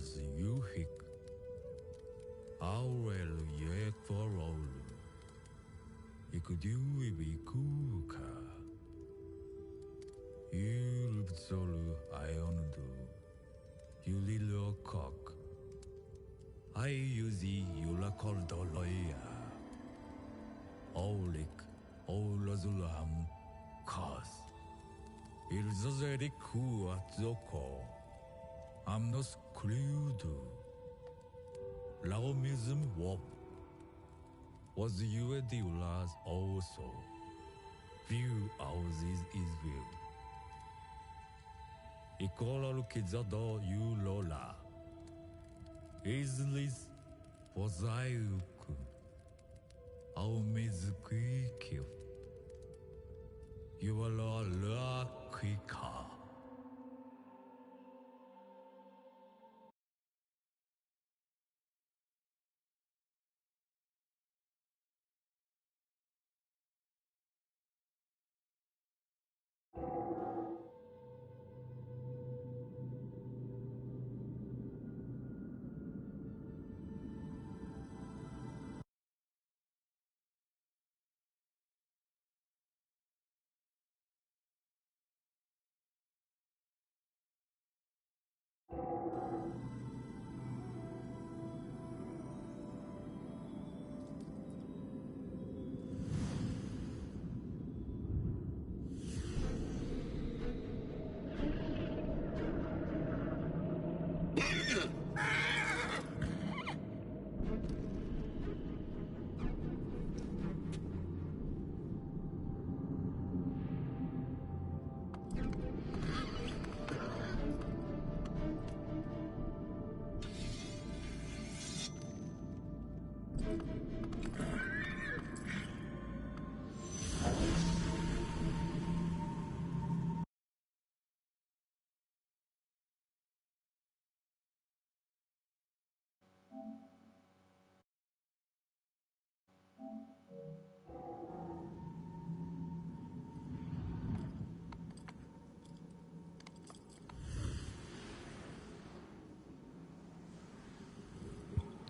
was Yuhik. Aurel Yek for all. Ikudu Ibikuka. Yulbsolu Iondu. Yulilo Cock. I use Yula Koldoloya. Aulik. Olazulam. Cause. Ilzozeriku Atzoko. Amnos Kludu. Laomism Wop. Was you a Diulas also? Few houses is view. Ikola Kizado you Lola. Islis was Ayuku. Aumizukikyo. You are la Kika.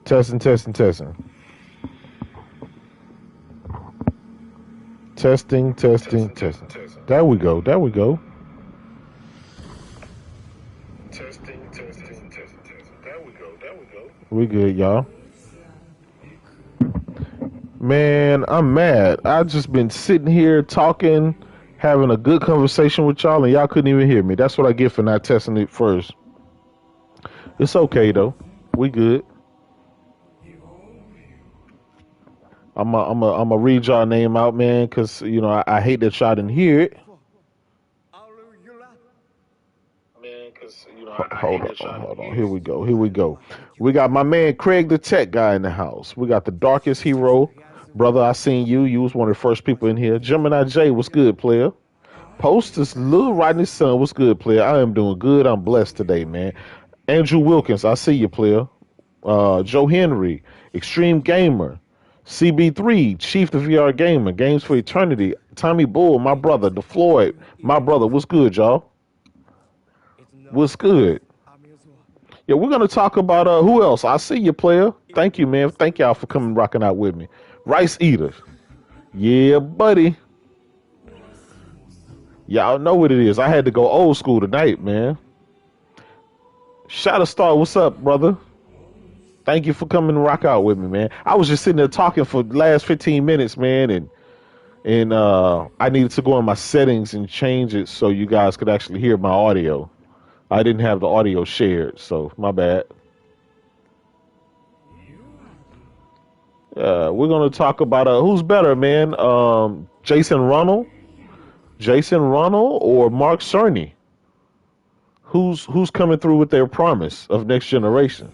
Testing, testing, testing. Testing, testing, testing. There we go. There we go. Testing, testing, testing. There we go. There we go. We good, y'all. Man, I'm mad. I just been sitting here talking, having a good conversation with y'all, and y'all couldn't even hear me. That's what I get for not testing it first. It's okay though. We good. I'm read y'all name out, man, because you know I hate that y'all didn't hear it. Man, because you know hold on. Here we go. Here we go. We got my man Craig, the tech guy, in the house. We got the darkest hero, brother. I seen you. You was one of the first people in here. Gemini J, what's good, player? Posters, Lil Rodney's son, what's good, player? I am doing good. I'm blessed today, man. Andrew Wilkins, I see you, player. Joe Henry, Extreme Gamer, CB3, Chief the VR Gamer, Games for Eternity, Tommy Bull, my brother, the Floyd, my brother. What's good, y'all? What's good? Yeah, we're gonna talk about who else? I see you, player. Thank you, man. Thank y'all for coming rocking out with me. Rice Eater. Yeah, buddy. Y'all know what it is. I had to go old school tonight, man. Shadow Star, what's up, brother? Thank you for coming to rock out with me, man. I was just sitting there talking for the last 15 minutes, man, and I needed to go in my settings and change it so you guys could actually hear my audio. I didn't have the audio shared, so my bad. We're gonna talk about who's better, man. Jason Ronald, or Mark Cerny? Who's coming through with their promise of next generation?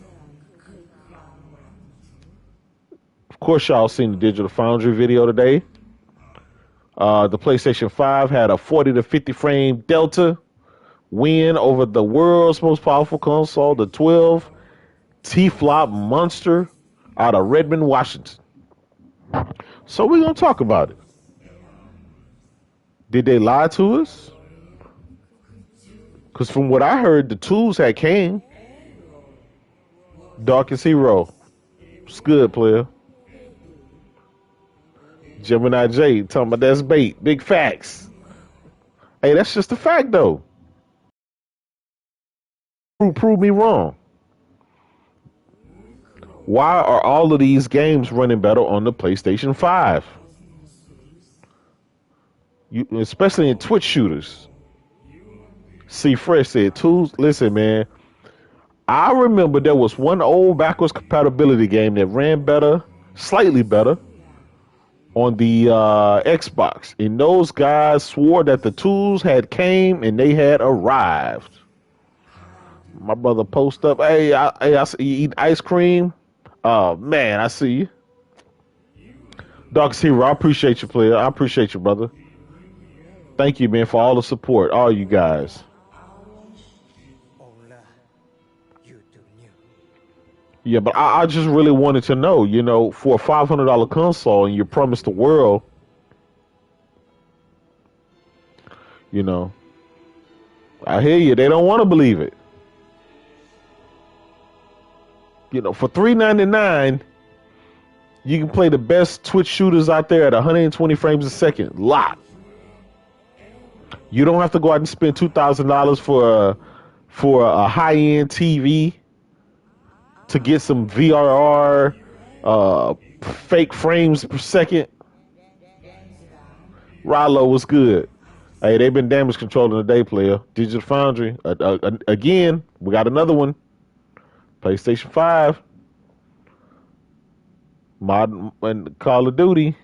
Of course, y'all seen the Digital Foundry video today. The PlayStation 5 had a 40 to 50 frame delta win over the world's most powerful console, the 12 T-Flop monster out of Redmond, Washington. So we're going to talk about it. Did they lie to us? Because from what I heard, the tools had came. Darkest Hero. It's good, player. Gemini J talking about that's bait. Big facts. Hey, that's just a fact though. Prove me wrong. Why are all of these games running better on the PlayStation 5? Especially in Twitch shooters. See, Fresh said, tools. Listen, man. I remember there was one old backwards compatibility game that ran better, slightly better, on the Xbox. And those guys swore that the tools had came and they had arrived. My brother post up, I see you eat ice cream. Oh, man, I see you. Darkest Hero, I appreciate you, player. I appreciate you, brother. Thank you, man, for all the support, all you guys. Yeah, but I just really wanted to know, for a $500 console and you're promised the world, I hear you. They don't want to believe it. For $3.99, you can play the best Twitch shooters out there at 120 frames a second, locked. You don't have to go out and spend $2,000 for a high-end TV to get some VRR fake frames per second. Rallo was good. Hey, they've been damage controlling today, player. Digital Foundry. Again, we got another one. PlayStation 5. Modern and Call of Duty.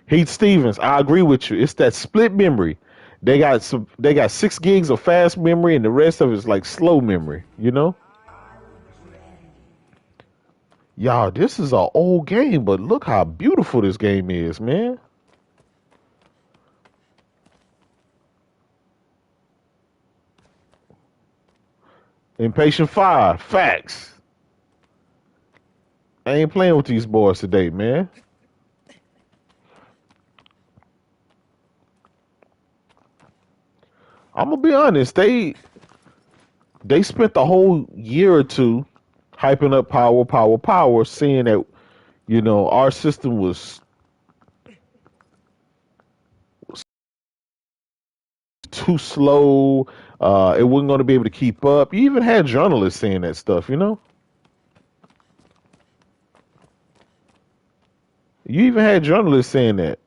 Heath Stevens, I agree with you. It's that split memory. They got 6 gigs of fast memory and the rest of it's like slow memory, Y'all, this is an old game, but look how beautiful this game is, man. Impatient 5, facts. I ain't playing with these boys today, man. I'm gonna be honest. They spent the whole year or two hyping up power, saying that our system was too slow. It wasn't going to be able to keep up. You even had journalists saying that stuff. You even had journalists saying that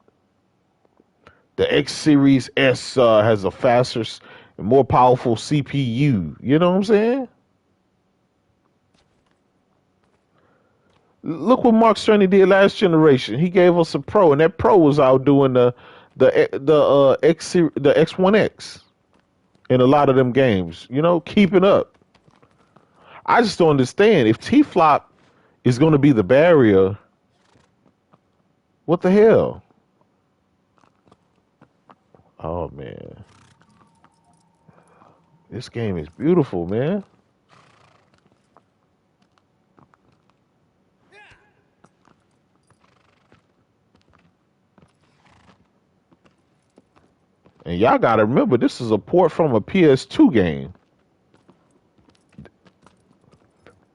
the X Series S has a faster, more powerful CPU. You know what I'm saying? Look what Mark Cerny did last generation. He gave us a Pro, and that Pro was outdoing the X1X in a lot of them games. Keeping up. I just don't understand if T-Flop is going to be the barrier. What the hell? Oh man, this game is beautiful, man. And y'all gotta remember, this is a port from a PS2 game.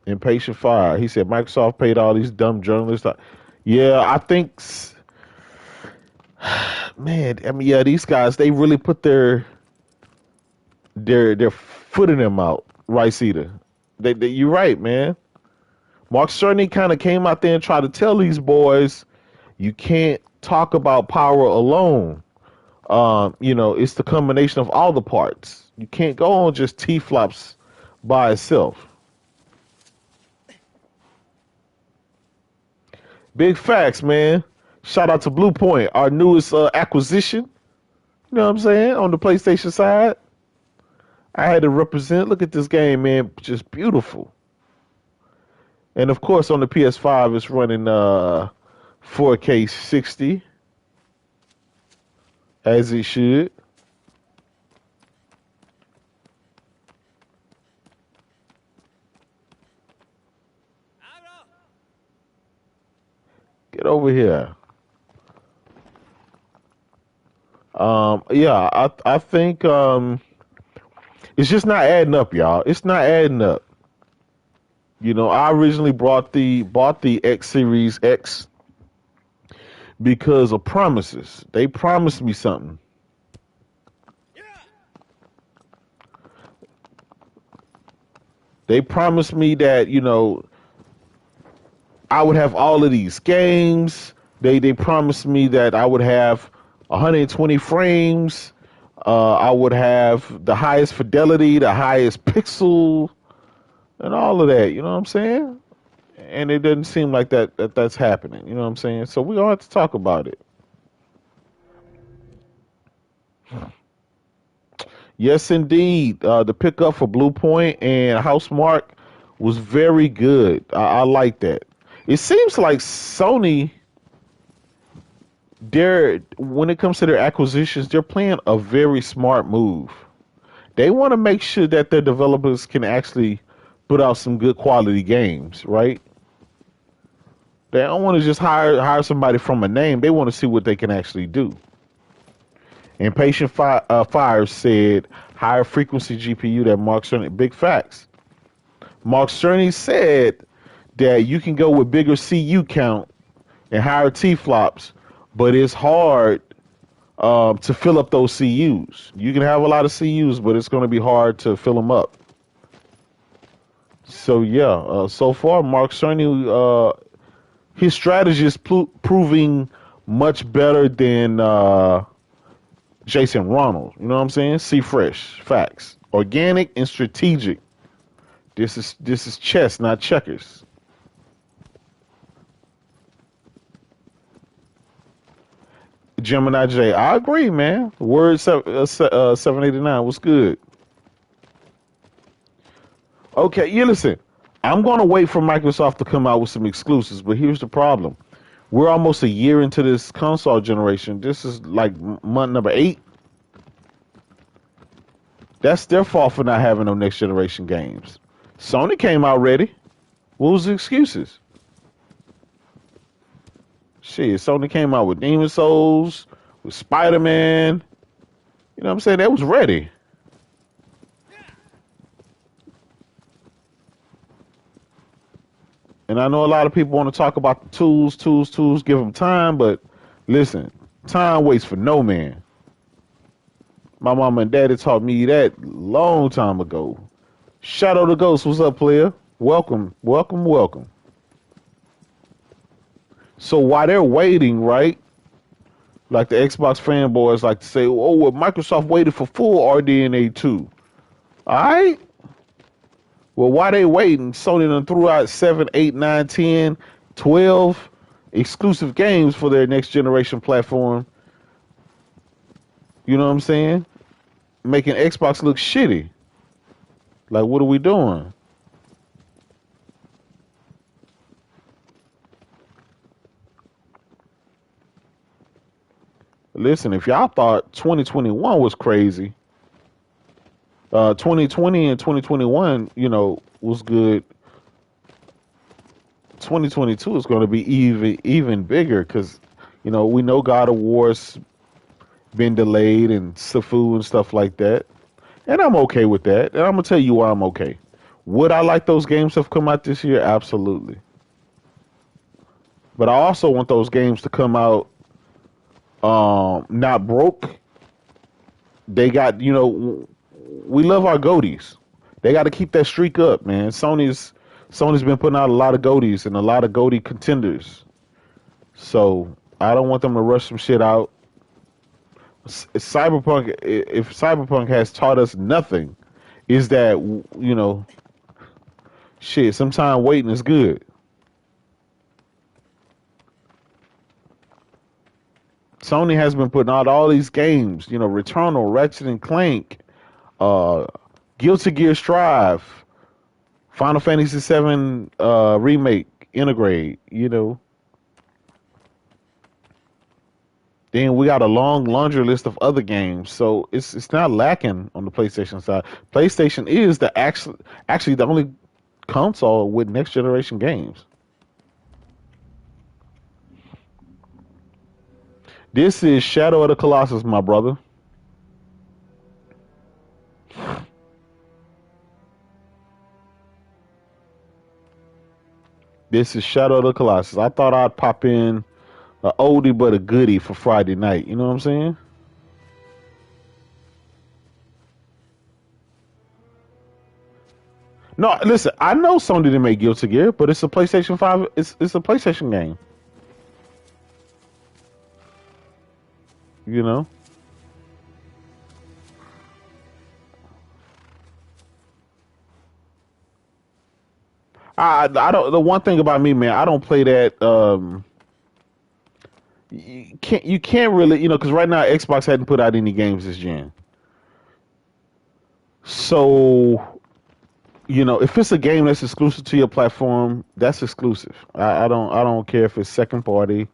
Impatient Fire. He said Microsoft paid all these dumb journalists. Yeah, I think, man. I mean, yeah, these guys, they really put their foot in their mouth. Rice Eater. You're right, man. Mark Cerny kind of came out there and tried to tell these boys, you can't talk about power alone. It's the combination of all the parts. You can't go on just T-flops by itself. Big facts, man. Shout out to Blue Point, our newest acquisition. You know what I'm saying? On the PlayStation side. I had to represent. Look at this game, man. Just beautiful. And of course, on the PS5, it's running 4K 60. As it should. Get over here. Yeah, I think It's just not adding up, y'all. It's not adding up. You know, I originally bought the X Series X because of promises. They promised me something. They promised me that, you know, I would have all of these games. They promised me that I would have 120 frames. I would have the highest fidelity, the highest pixel, and all of that. You know what I'm saying? And it doesn't seem like that's happening. You know what I'm saying? So we all have to talk about it. Yes, indeed. The pickup for Blue Point and Housemark was very good. I like that. It seems like Sony, they're when it comes to their acquisitions, they're playing a very smart move. They want to make sure that their developers can actually put out some good quality games, right? They don't want to just hire somebody from a name. They want to see what they can actually do. And Fire said higher frequency GPU that Mark Cerny. Big facts. Mark Cerny said that you can go with bigger CU count and higher T flops, but it's hard to fill up those CUs. You can have a lot of CUs, but it's going to be hard to fill them up. So yeah, so far Mark Cerny, his strategy is proving much better than Jason Ronald. You know what I'm saying? See fresh facts, organic and strategic. This is chess, not checkers. Gemini J, I agree, man. Word 789 was good. Okay, you listen. I'm gonna wait for Microsoft to come out with some exclusives, but here's the problem: we're almost a year into this console generation. This is like month number 8. That's their fault for not having no next generation games. Sony came out ready. What was the excuses? Shit, Sony came out with Demon Souls, with Spider-Man. You know what I'm saying? That was ready. And I know a lot of people want to talk about the tools, give them time, but listen, time waits for no man. My mama and daddy taught me that long time ago. Shadow the Ghost, what's up, player? Welcome, welcome, welcome. So while they're waiting, right? Like the Xbox fanboys like to say, oh, well, Microsoft waited for full RDNA 2. All right. Well, while they waiting, Sony done threw out 7, 8, 9, 10, 12 exclusive games for their next generation platform. You know what I'm saying? Making Xbox look shitty. Like, what are we doing? Listen, if y'all thought 2021 was crazy, 2020 and 2021, you know, was good. 2022 is going to be even bigger because, you know, we know God of War's been delayed and Sifu and stuff like that, and I'm okay with that. And I'm gonna tell you why I'm okay. Would I like those games to have come out this year? Absolutely. But I also want those games to come out not broke. They got, you know, we love our goatees. They got to keep that streak up, man. Sony's been putting out a lot of goatees and a lot of goatee contenders. So I don't want them to rush some shit out. Cyberpunk, if Cyberpunk has taught us nothing, is that, you know, shit, sometimes waiting is good. Sony has been putting out all these games, you know, Returnal, Ratchet and Clank, uh, Guilty Gear Strive, Final Fantasy VII Remake, Integrate, you know. Then we got a long laundry list of other games, so it's not lacking on the PlayStation side. PlayStation is the actually the only console with next generation games. This is Shadow of the Colossus, my brother. This is Shadow of the Colossus. I thought I'd pop in a oldie but a goodie for Friday night. You know what I'm saying? No, listen. I know Sony didn't make Guilty Gear, but it's a PlayStation 5. It's a PlayStation game. You know. I don't. The one thing about me, man, I don't play that. You can't really, because right now Xbox hadn't put out any games this gen. So if it's a game that's exclusive to your platform, that's exclusive. I don't care if it's second party,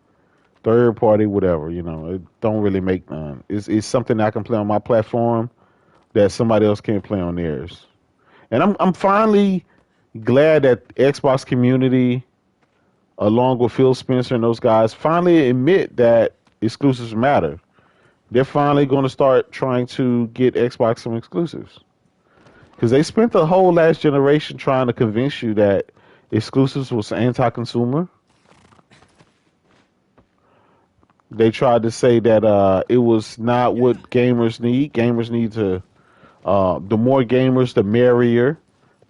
third party, whatever. It don't really make none. It's something I can play on my platform that somebody else can't play on theirs. And I'm finally glad that Xbox community, along with Phil Spencer and those guys, finally admit that exclusives matter. They're finally going to start trying to get Xbox some exclusives. Because they spent the whole last generation trying to convince you that exclusives was anti-consumer. They tried to say that it was not what gamers need. Gamers need to, the more gamers, the merrier.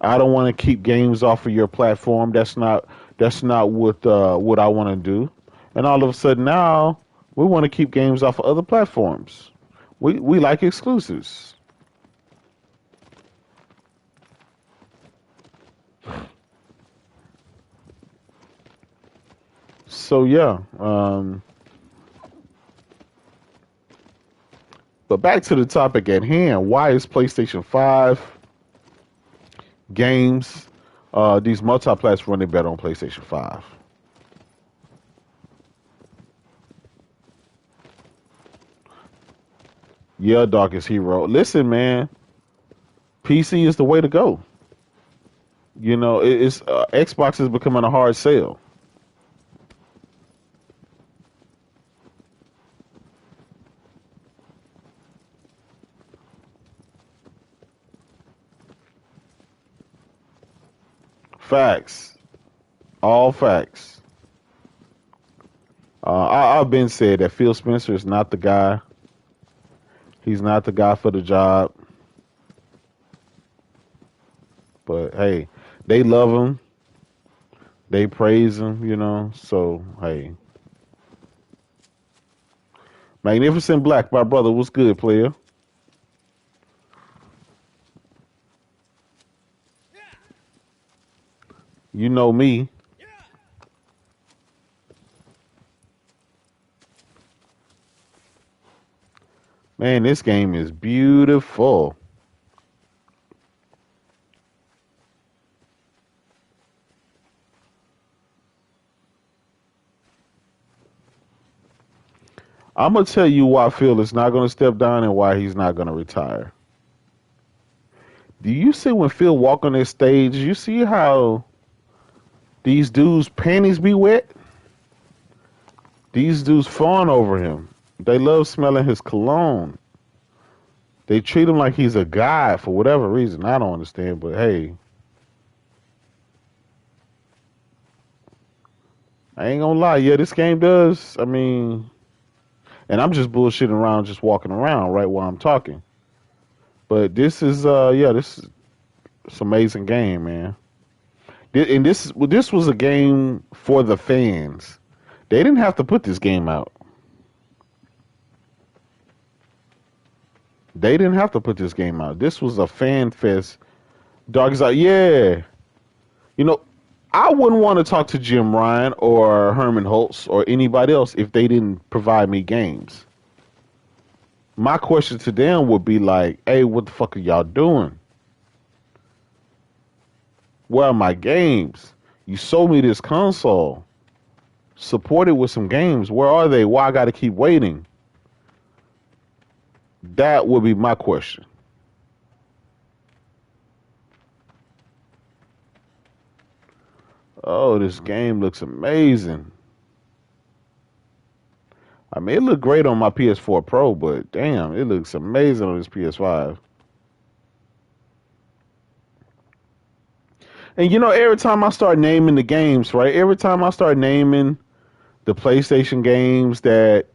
I don't want to keep games off of your platform. That's not what I want to do. And all of a sudden now we want to keep games off of other platforms. We like exclusives. So yeah, but back to the topic at hand. Why is PlayStation 5 games, these multi-platform, running better on PlayStation 5? Yeah, Darkest Hero. Listen, man, PC is the way to go. It's Xbox is becoming a hard sell. Facts, all facts. I've been said that Phil Spencer is not the guy. He's not the guy for the job. But hey, they love him. They praise him. So hey, Magnificent Black, my brother, what's good, player? You know me. Man, this game is beautiful. I'm gonna tell you why Phil is not gonna step down and why he's not gonna retire. Do you see when Phil walk on this stage? You see how these dudes' panties be wet? These dudes fawn over him. They love smelling his cologne. They treat him like he's a god for whatever reason. I don't understand, but hey, I ain't gonna lie. Yeah, this game does. I mean, and I'm just bullshitting around, just walking around right while I'm talking. But this is, yeah, this is it's an amazing game, man. And this was a game for the fans. They didn't have to put this game out. They didn't have to put this game out. This was a fan fest. Dog is like, yeah. You know, I wouldn't want to talk to Jim Ryan or Herman Holtz or anybody else if they didn't provide me games. My question to them would be like, hey, what the fuck are y'all doing? Where are my games? You sold me this console. Support it with some games. Where are they? Why I got to keep waiting? That would be my question. Oh, this game looks amazing. I mean, it looked great on my PS4 Pro, but damn, it looks amazing on this PS5. And you know, every time I start naming the games, right? Every time I start naming the PlayStation games that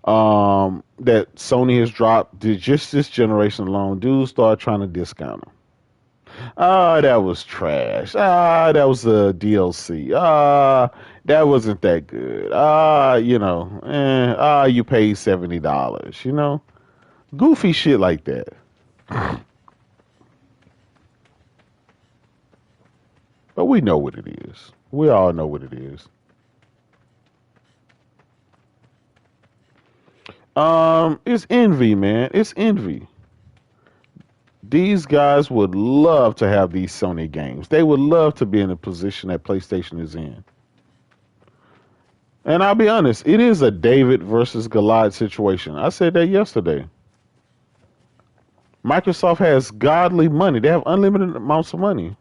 Sony has dropped just this generation alone, dudes start trying to discount them. Ah, that was trash. Ah, that was a DLC. Ah, that wasn't that good. Ah, you paid $70. Goofy shit like that. But we know what it is. We all know what it is. It's envy, man. It's envy. These guys would love to have these Sony games. They would love to be in the position that PlayStation is in. And I'll be honest, it is a David versus Goliath situation. I said that yesterday. Microsoft has godly money. They have unlimited amounts of money.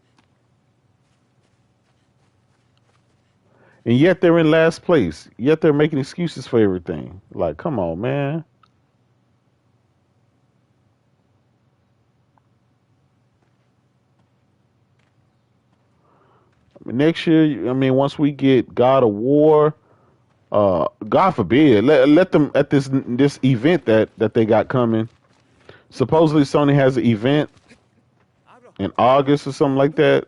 And yet they're in last place. Yet they're making excuses for everything. Like, come on, man. Next year, I mean, once we get God of War, God forbid, let them at this event that they got coming. Supposedly, Sony has an event in August or something like that.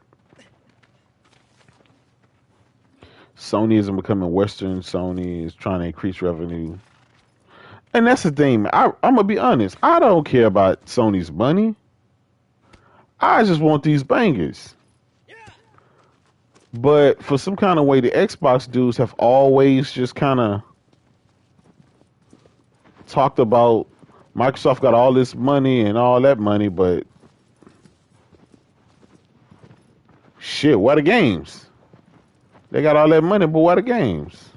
Sony isn't becoming Western. Sony is trying to increase revenue. And that's the thing. I'm gonna be honest. I don't care about Sony's money. I just want these bangers. But for some kind of way, the Xbox dudes have always just kind of talked about Microsoft got all this money and all that money, but shit, what are games? They got all that money, but what are games?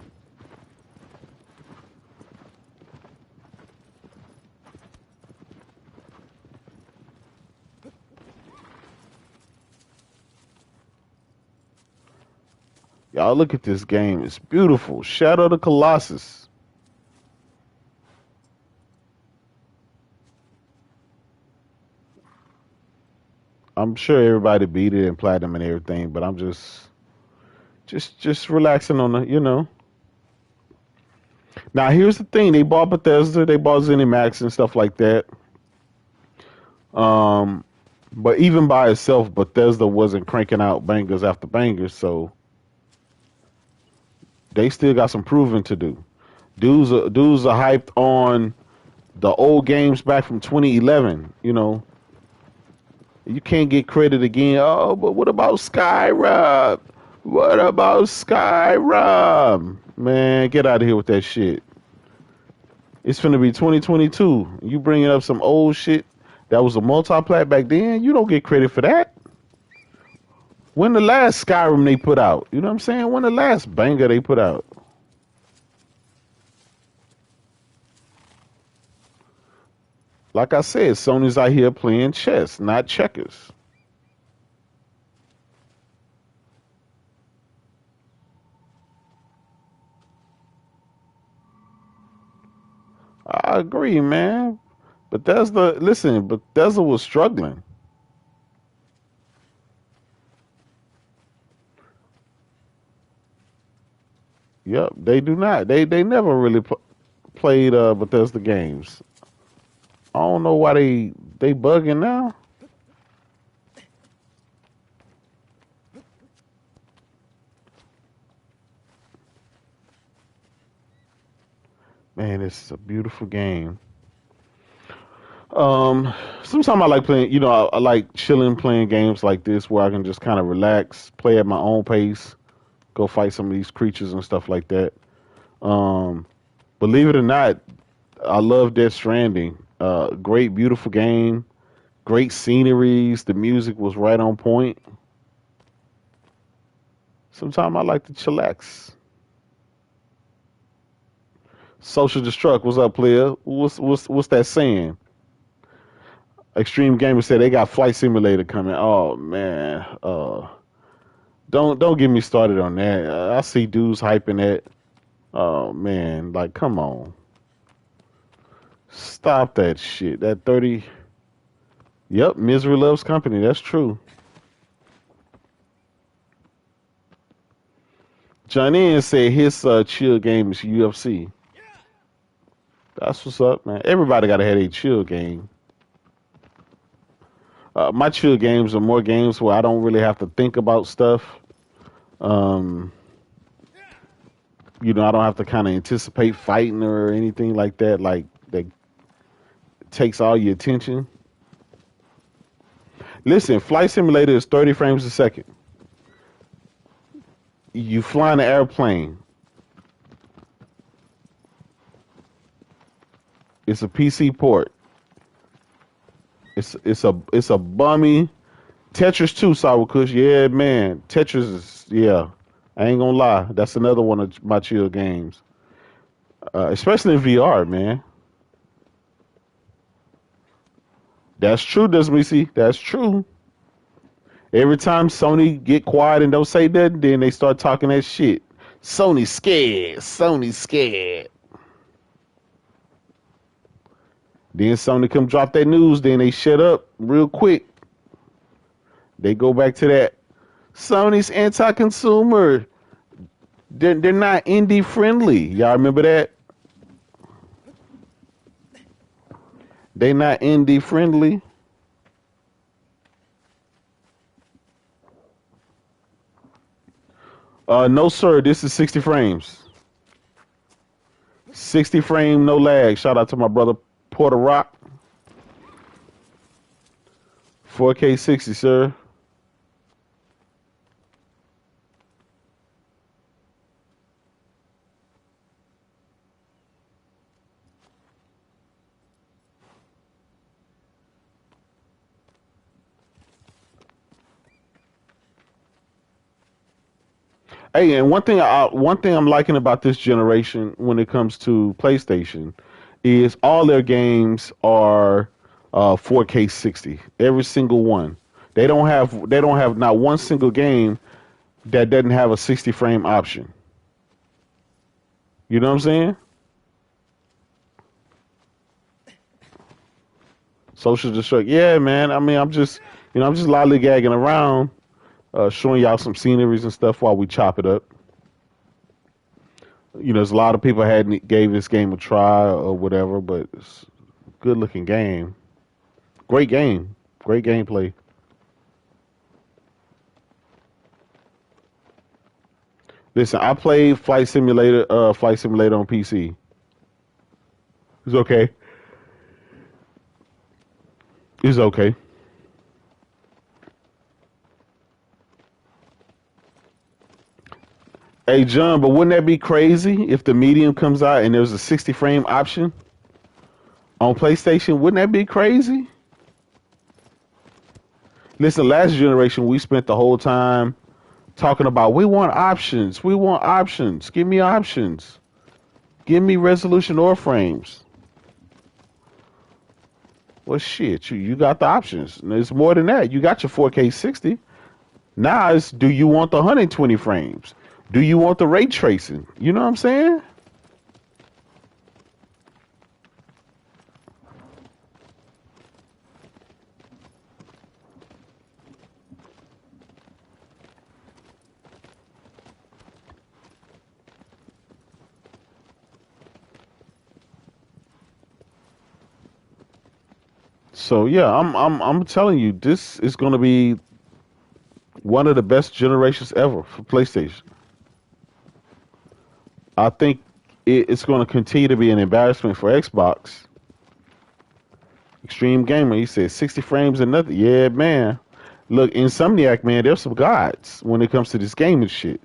Y'all look at this game. It's beautiful. Shadow of the Colossus. I'm sure everybody beat it and platinum and everything, but I'm just relaxing on the. Now here's the thing: they bought Bethesda, they bought ZeniMax and stuff like that. But even by itself, Bethesda wasn't cranking out bangers after bangers, so they still got some proving to do. Dudes are hyped on the old games back from 2011. You can't get credit again. Oh, but what about Skyrim? What about Skyrim? Man, get out of here with that shit. It's finna be 2022. You bringing up some old shit that was a multi-plat back then. You don't get credit for that. When the last Skyrim they put out? You know what I'm saying? When the last banger they put out? Like I said, Sony's out here playing chess, not checkers. I agree, man. Bethesda was struggling. Yep, they do not. They never really played Bethesda games. I don't know why they bugging now. Man, this is a beautiful game. Sometimes I like playing. I like chilling, playing games like this where I can just kind of relax, play at my own pace, go fight some of these creatures and stuff like that. Um, Believe it or not, I love Death Stranding. Great, beautiful game. Great sceneries. The music was right on point. Sometimes I like to chillax. Social Destruct, what's up, player? What's that saying? Extreme Gamer said they got Flight Simulator coming. Oh man, don't get me started on that. I see dudes hyping that. Oh man, like come on, stop that shit. That 30. Yep, misery loves company. That's true. Johnny said his chill game is UFC. That's what's up, man. Everybody got to have a chill game. My chill games are more games where I don't really have to think about stuff. Um, I don't have to kind of anticipate fighting or anything like that. Like that takes all your attention. Listen, Flight Simulator is 30 frames a second. You fly in an airplane. It's a PC port. It's a bummy. Tetris 2, Sour Kush. Yeah, man. Tetris is, yeah. I ain't gonna lie. That's another one of my chill games. Especially in VR, man. That's true, Desmisi. That's true. Every time Sony get quiet and don't say nothing, then they start talking that shit. Sony scared. Sony scared. Then Sony come drop that news, then they shut up real quick. They go back to that. Sony's anti-consumer. They're not indie friendly. Y'all remember that? They not indie friendly. No, sir. This is 60 frames. 60 frame, no lag. Shout out to my brother Porter Rock. 4K 60, sir. Hey, and one thing I'm liking about this generation when it comes to PlayStation is all their games are 4K 60. Every single one. They don't have not one single game that doesn't have a 60 frame option. You know what I'm saying? Social destruct. Yeah, man. I mean, I'm just lollygagging around, showing y'all some sceneries and stuff while we chop it up. There's a lot of people hadn't gave this game a try or whatever, but it's a good looking game. Great game. Great gameplay. Listen, I played Flight Simulator on PC. It's okay. It's okay. Hey, John, but wouldn't that be crazy if the medium comes out and there's a 60 frame option on PlayStation? Wouldn't that be crazy? Listen, last generation, we spent the whole time talking about we want options. We want options. Give me options. Give me resolution or frames. Well, shit, you got the options. It's more than that. You got your 4K 60. Now it's, do you want the 120 frames? Do you want the ray tracing? You know what I'm saying? So yeah, I'm telling you, this is going to be one of the best generations ever for PlayStation. I think it's going to continue to be an embarrassment for Xbox. Extreme Gamer, he said 60 frames and nothing. Yeah, man. Look, Insomniac, man, they're some gods when it comes to this gaming shit.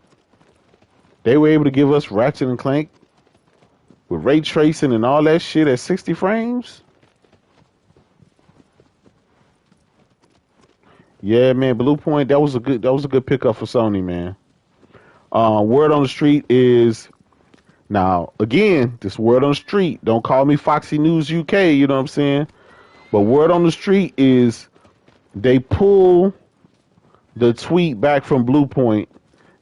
They were able to give us Ratchet and Clank with ray tracing and all that shit at 60 frames. Yeah, man, Blue Point, that was a good pickup for Sony, man. Word on the street is now again, this word on the street. Don't call me Foxy News UK, you know what I'm saying? But word on the street is they pull the tweet back from Blue Point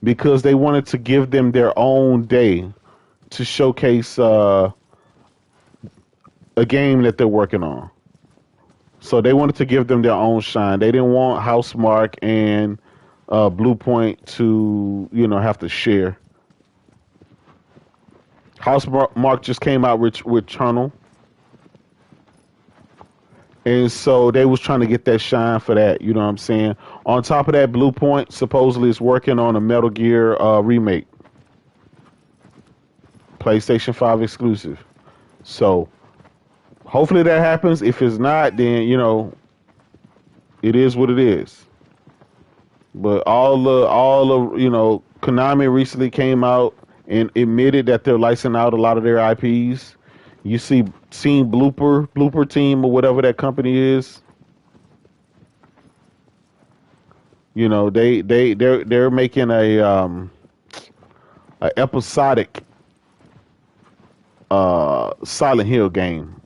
because they wanted to give them their own day to showcase a game that they're working on. So they wanted to give them their own shine. They didn't want Housemarque and Blue Point to, have to share Housemark just came out with Returnal, and so they was trying to get that shine for that. You know what I'm saying? On top of that, Blue Point supposedly is working on a Metal Gear remake, PlayStation 5 exclusive. So hopefully that happens. If it's not, then it is what it is. But all the Konami recently came out and admitted that they're licensing out a lot of their IPs. You seen Blooper Team or whatever that company is. They're making a episodic Silent Hill game.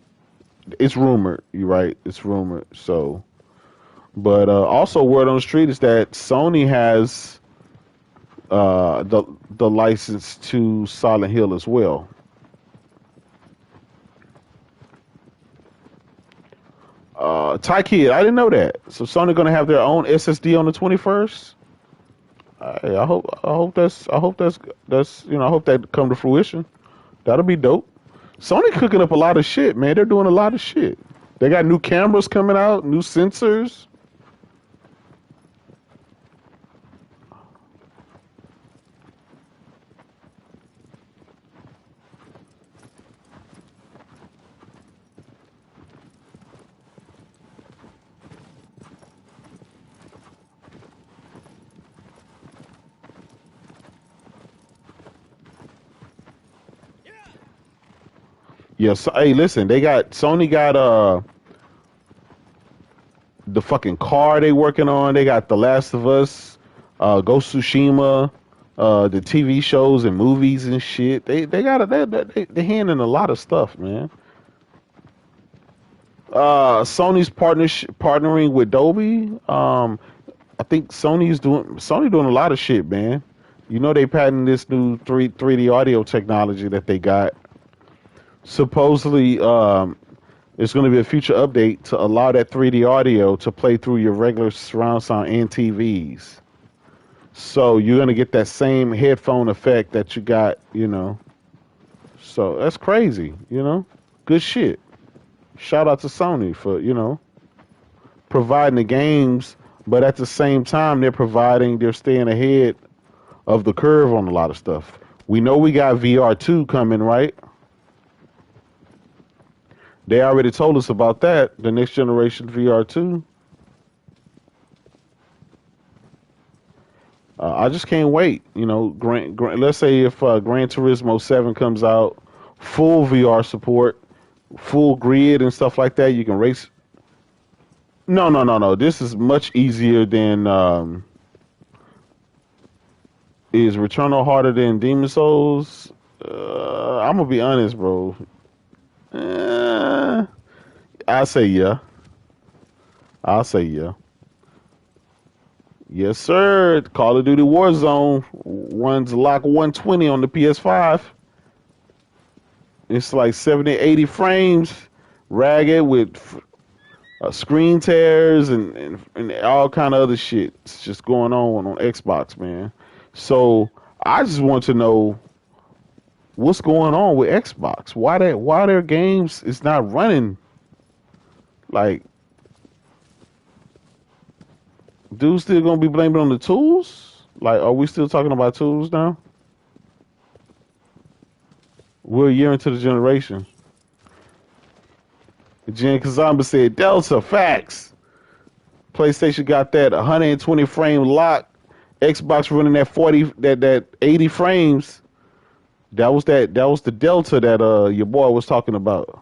It's rumored, you're right. It's rumored. So, but also word on the street is that Sony has the license to Silent Hill as well. Ty Kid, I didn't know that. So Sony gonna have their own SSD on the 21st. I hope that come to fruition. That'll be dope. Sony cooking up a lot of shit, man. They're doing a lot of shit. They got new cameras coming out, new sensors. Yes, hey, listen, Sony got the fucking car they working on. They got The Last of Us, Ghost of Tsushima, the TV shows and movies and shit. They handling a lot of stuff, man. Sony's partnering with Dolby. I think Sony doing a lot of shit, man. They patented this new 3D audio technology that they got. Supposedly, it's going to be a future update to allow that 3D audio to play through your regular surround sound and TVs. So you're going to get that same headphone effect that you got, So that's crazy, Good shit. Shout out to Sony for, providing the games, but at the same time, they're staying ahead of the curve on a lot of stuff. We know we got VR2 coming, right? They already told us about that, the next generation VR2. I just can't wait. Let's say if Gran Turismo 7 comes out, full VR support, full grid and stuff like that, you can race. No. This is much easier than. Is Returnal harder than Demon Souls? I'm gonna be honest, bro. I'll say yeah. Yes, sir. Call of Duty Warzone runs like 120 on the PS5. It's like 70, 80 frames, ragged with screen tears and all kind of other shit. It's just going on Xbox, man. So I just want to know what's going on with Xbox. Why their games is not running? Like, dude's still gonna be blaming on the tools? Like, are we still talking about tools now? We're a year into the generation. Jen Kazamba said, Delta, facts. PlayStation got that 120 frame lock. Xbox running that 80 frames. That was the Delta that your boy was talking about.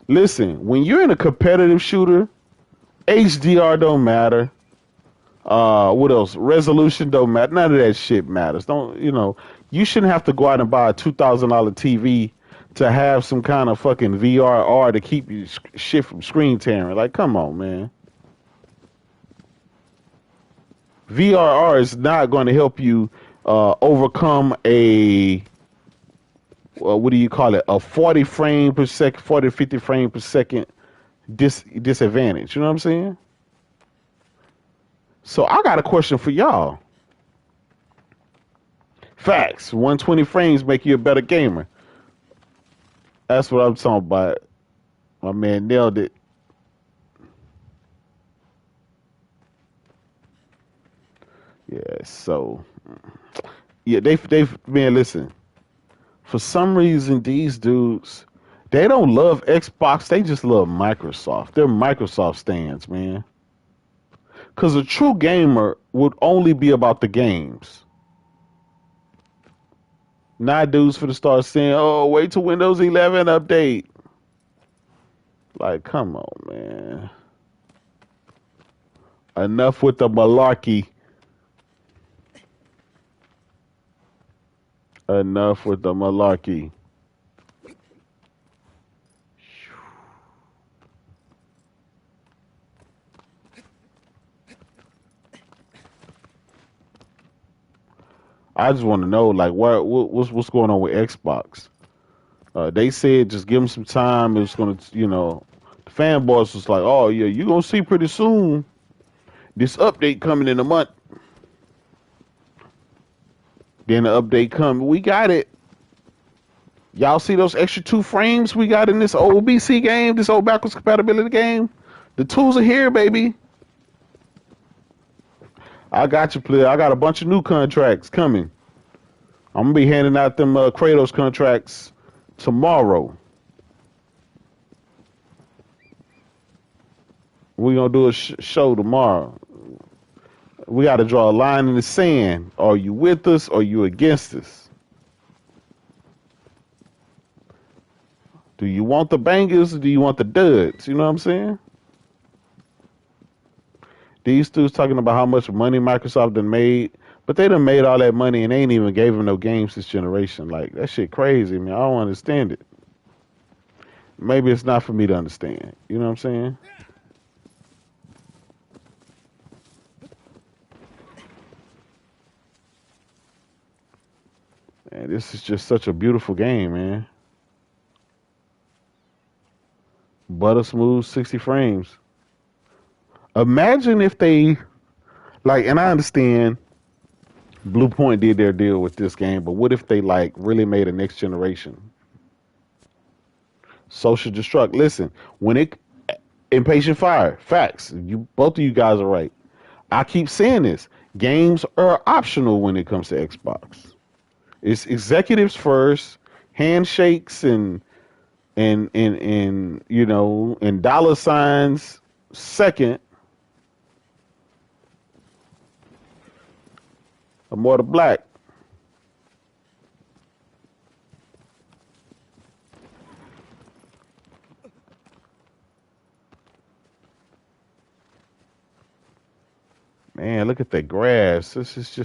Listen, when you're in a competitive shooter, HDR don't matter. What else? Resolution don't matter. None of that shit matters. You shouldn't have to go out and buy a $2,000 TV to have some kind of fucking VRR to keep you shit from screen tearing. Like, come on, man. VRR is not going to help you overcome a what do you call it? A 40 frame per second, 40 to 50 frame per second disadvantage. You know what I'm saying? So I got a question for y'all. Facts. 120 frames make you a better gamer. That's what I'm talking about. My man nailed it. Yeah, so yeah, they've man, listen. For some reason these dudes they don't love Xbox, they just love Microsoft. They're Microsoft stands, man. Cause a true gamer would only be about the games. Not dudes for to start saying, oh, wait till Windows 11 update. Like, come on, man. Enough with the malarkey. Enough with the malarkey. I just want to know, like, what's going on with Xbox? They said just give them some time. It's gonna, the fanboys was like, oh yeah, you gonna see pretty soon this update coming in a month. Then the update come, we got it. Y'all see those extra 2 frames we got in this old BC game, this old backwards compatibility game? The tools are here, baby. I got you, player. I got a bunch of new contracts coming. I'm gonna be handing out them Kratos contracts tomorrow. We're gonna do a show tomorrow. We got to draw a line in the sand. Are you with us or are you against us? Do you want the bangers or do you want the duds? You know what I'm saying? These dudes talking about how much money Microsoft done made, but they done made all that money and they ain't even gave them no games this generation. Like, that shit crazy, man. I don't understand it. Maybe it's not for me to understand. You know what I'm saying? Man, this is just such a beautiful game, man. Butter smooth 60 frames. Imagine if they, like, and I understand Blue Point did their deal with this game, but what if they, like, really made a next generation? Social Destruct. Listen, when it, Impatient Fire, facts. You, both of you guys are right. I keep saying this. Games are optional when it comes to Xbox. It's executives first, handshakes and and dollar signs second. Or more to black. Man, look at that grass. This is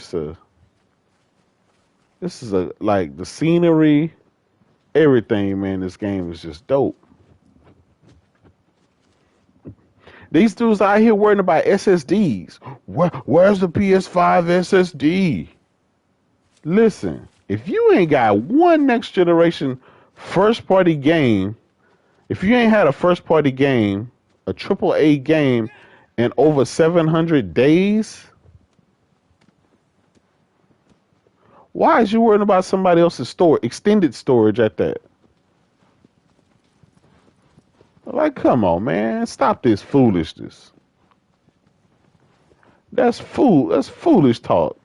a like the scenery, everything, man. This game is just dope. These dudes out here worrying about SSDs. Where's the PS5 SSD? Listen, if you ain't got one next generation first party game, if you ain't had a first party game, a AAA game in over 700 days, why is you worrying about somebody else's extended storage at that? Like, come on, man. Stop this foolishness. That's foolish talk.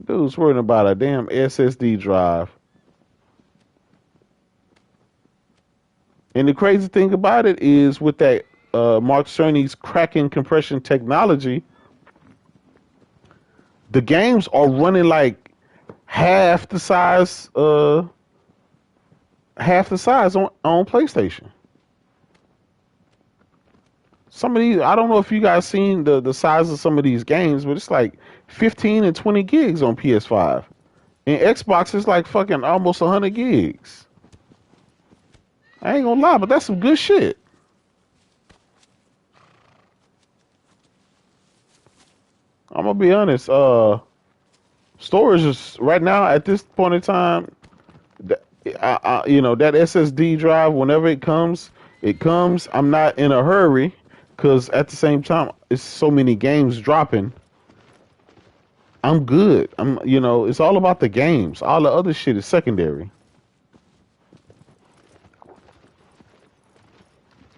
Dude's worrying about a damn SSD drive. And the crazy thing about it is with that Mark Cerny's cracking compression technology, the games are running like half the size on PlayStation. Some of these, I don't know if you guys seen the size of some of these games, but it's like 15 and 20 gigs on PS5. And Xbox is like fucking almost 100 gigs. I ain't gonna lie, but that's some good shit. I'm gonna be honest. Storage is right now at this point in time. That SSD drive, whenever it comes, it comes. I'm not in a hurry Because at the same time, it's so many games dropping. I'm good. It's all about the games. All the other shit is secondary.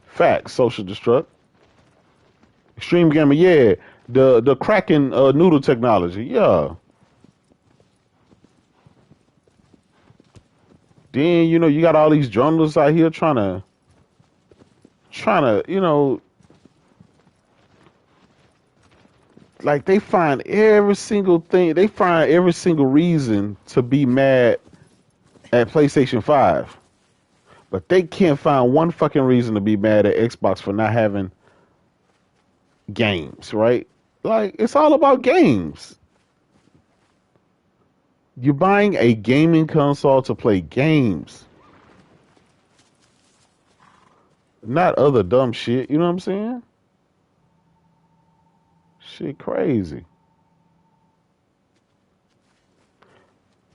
Facts. Social destruct. Extreme gamer. Yeah. The Kraken noodle technology. Yeah. Then you got all these journalists out here trying to like they find every single thing. They find every single reason to be mad at PlayStation 5. But they can't find one fucking reason to be mad at Xbox for not having games, right? Like, it's all about games. You're buying a gaming console to play games, not other dumb shit. You know what I'm saying? Shit crazy.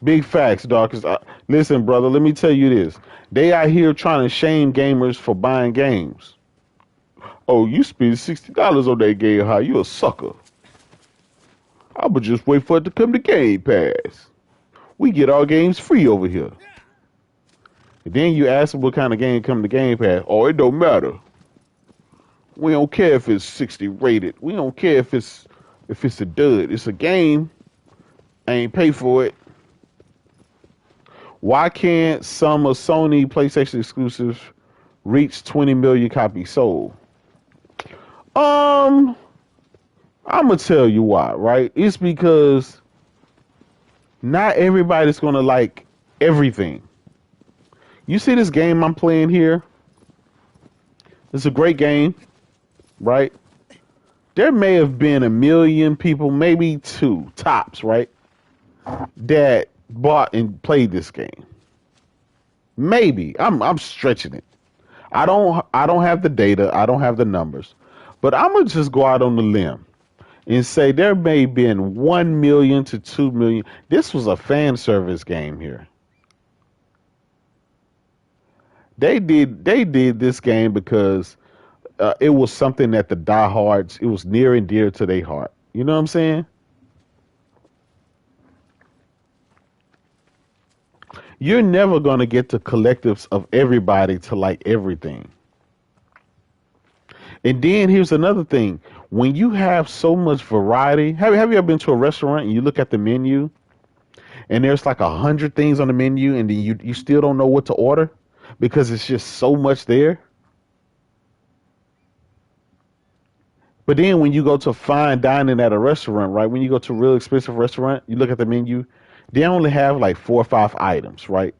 Big facts, dog. Listen, brother, let me tell you this. They out here trying to shame gamers for buying games. Oh, you spend $60 on that game, how you a sucker. I would just wait for it to come to Game Pass. We get our games free over here. And then you ask them what kind of game come to Game Pass. Oh, it don't matter. We don't care if it's 60 rated. We don't care if it's a dud. It's a game. I ain't pay for it. Why can't some of Sony PlayStation exclusives reach 20 million copies sold? I'm gonna tell you why, right? It's because not everybody's gonna like everything. You see this game I'm playing here? It's a great game, right? There may have been 1 million people, maybe 2 tops, right? That bought and played this game. Maybe. I'm stretching it. I don't have the data, I don't have the numbers. But I'm gonna just go out on the limb and say there may have been 1 million to 2 million. This was a fan service game here. They did this game because it was something that the diehards, it was near and dear to their heart. You know what I'm saying? You're never going to get the collectives of everybody to like everything. And then here's another thing. When you have so much variety, have you ever been to a restaurant and you look at the menu and there's like 100 things on the menu and then you still don't know what to order because it's just so much there? But then when you go to fine dining at a restaurant, right? When you go to a real expensive restaurant, you look at the menu, they only have like 4 or 5 items, right?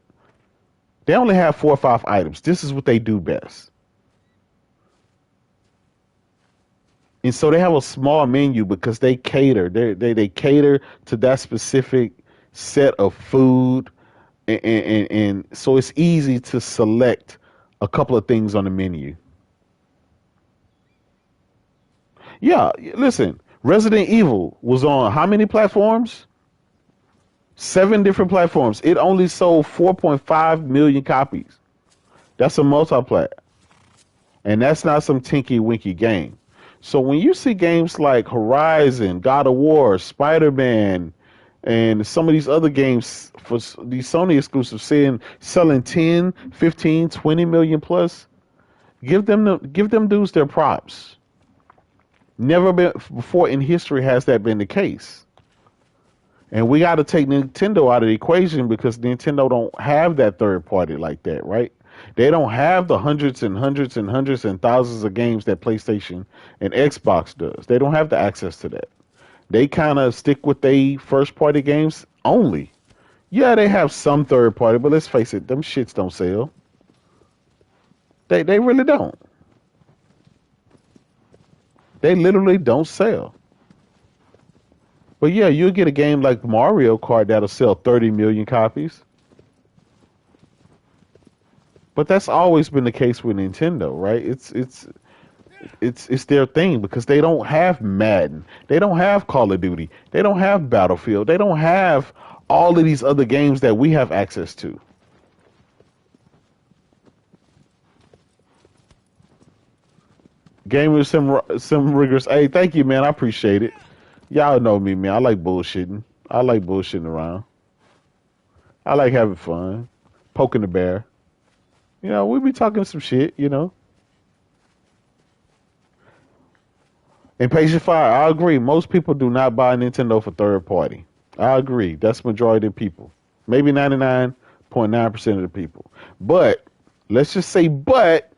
They only have 4 or 5 items. This is what they do best. And so they have a small menu because they cater. They cater to that specific set of food. And so it's easy to select a couple of things on the menu. Yeah, listen, Resident Evil was on how many platforms? 7 different platforms. It only sold 4.5 million copies. That's a multiplat. And that's not some tinky winky game. So when you see games like Horizon, God of War, Spider-Man, and some of these other games for these Sony exclusives selling 10, 15, 20 million plus, give them dudes their props. Never been before in history has that been the case. And we got to take Nintendo out of the equation because Nintendo don't have that third party like that, right? They don't have the hundreds and hundreds and hundreds and thousands of games that PlayStation and Xbox does. They don't have the access to that. They kind of stick with their first party games only. Yeah, they have some third party, but let's face it, them shits don't sell. They really don't. They literally don't sell. But yeah, you'll get a game like Mario Kart that'll sell 30 million copies. But that's always been the case with Nintendo, right? It's their thing because they don't have Madden. They don't have Call of Duty. They don't have Battlefield. They don't have all of these other games that we have access to. Gamer Sim Riggers. Hey, thank you, man. I appreciate it. Y'all know me, man. I like bullshitting. I like bullshitting around. I like having fun, poking the bear. You know, we be talking some shit. You know. And Patient Fire, I agree. Most people do not buy Nintendo for third party. I agree. That's the majority of people. Maybe 99.9% of the people. But let's just say but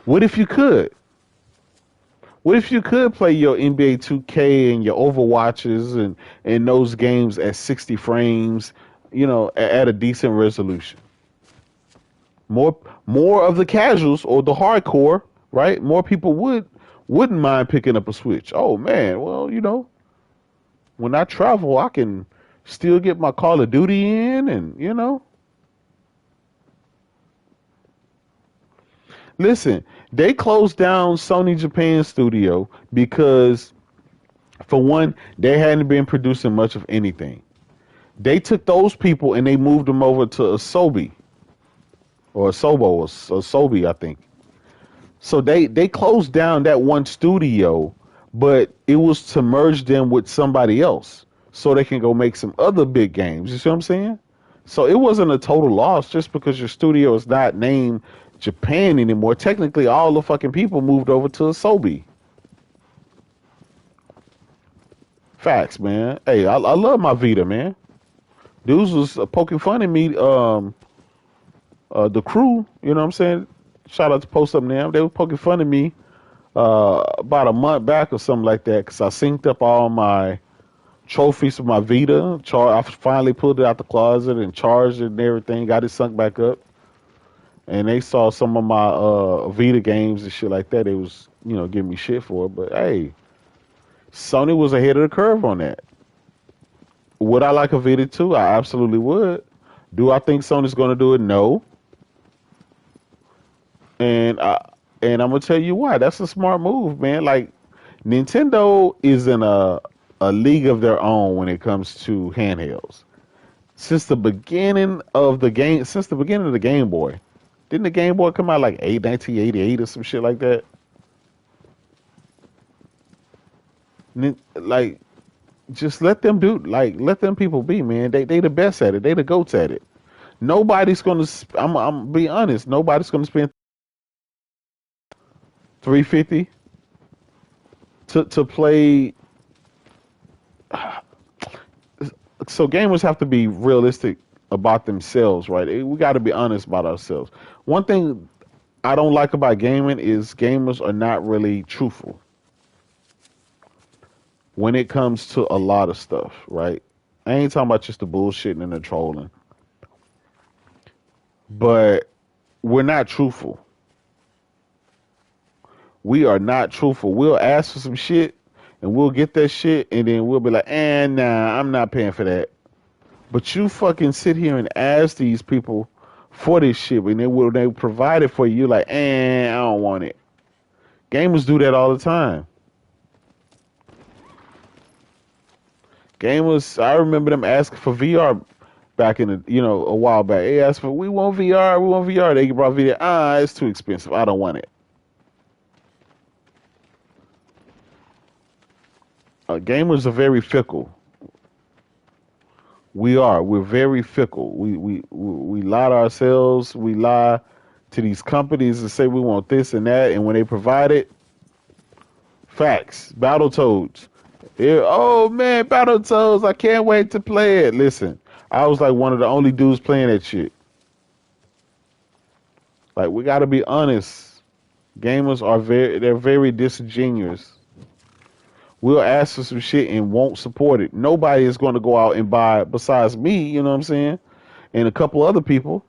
what if you could? What if you could play your NBA 2K and your Overwatches and those games at 60 frames, you know, at a decent resolution? More more of the casuals or the hardcore, right? More people wouldn't mind picking up a Switch. Oh man, well, you know, when I travel, I can still get my Call of Duty in and, you know. Listen, they closed down Sony Japan studio because for one, they hadn't been producing much of anything. They took those people and they moved them over to Asobi or Asobo or Asobi, I think. So they closed down that one studio, but it was to merge them with somebody else so they can go make some other big games. You see what I'm saying? So it wasn't a total loss just because your studio is not named Japan anymore. Technically, all the fucking people moved over to Asobi. Facts, man. Hey, I love my Vita, man. Dudes was poking fun at me. The crew, you know what I'm saying? Shout out to Post Up Now. They were poking fun at me about a month back or something like that because I synced up all my trophies for my Vita. I finally pulled it out the closet and charged it and everything. Got it sunk back up. And they saw some of my Vita games and shit like that. They was, you know, giving me shit for it. But hey, Sony was ahead of the curve on that. Would I like a Vita too? I absolutely would. Do I think Sony's going to do it? No. And I'm gonna tell you why. That's a smart move, man. Like Nintendo is in a league of their own when it comes to handhelds. Since the beginning of the Game Boy, didn't the Game Boy come out like 1988 or some shit like that? Like, just let them let them people be, man. They the best at it. They the goats at it. Nobody's gonna. I'm be honest. Nobody's gonna spend 350 to play. So gamers have to be realistic about themselves, right? We got to be honest about ourselves. One thing I don't like about gaming is gamers are not really truthful when it comes to a lot of stuff, right? I ain't talking about just the bullshitting and the trolling, but we're not truthful. We are not truthful. We'll ask for some shit and we'll get that shit and then we'll be like, nah, I'm not paying for that. But you fucking sit here and ask these people for this shit and they provide it for you. You're like, I don't want it. Gamers do that all the time. Gamers, I remember them asking for VR back in the, a while back. They asked for, we want VR. They brought VR. It's too expensive. I don't want it. Gamers are very fickle. We're very fickle. We lie to ourselves. We lie to these companies and say we want this and that, and when they provide it, facts. Battletoads. Yeah, oh man, Battletoads! I can't wait to play it. Listen, I was like one of the only dudes playing that shit. Like we got to be honest. Gamers are they're very disingenuous. We'll ask for some shit and won't support it. Nobody is going to go out and buy it besides me, you know what I'm saying? And a couple other people.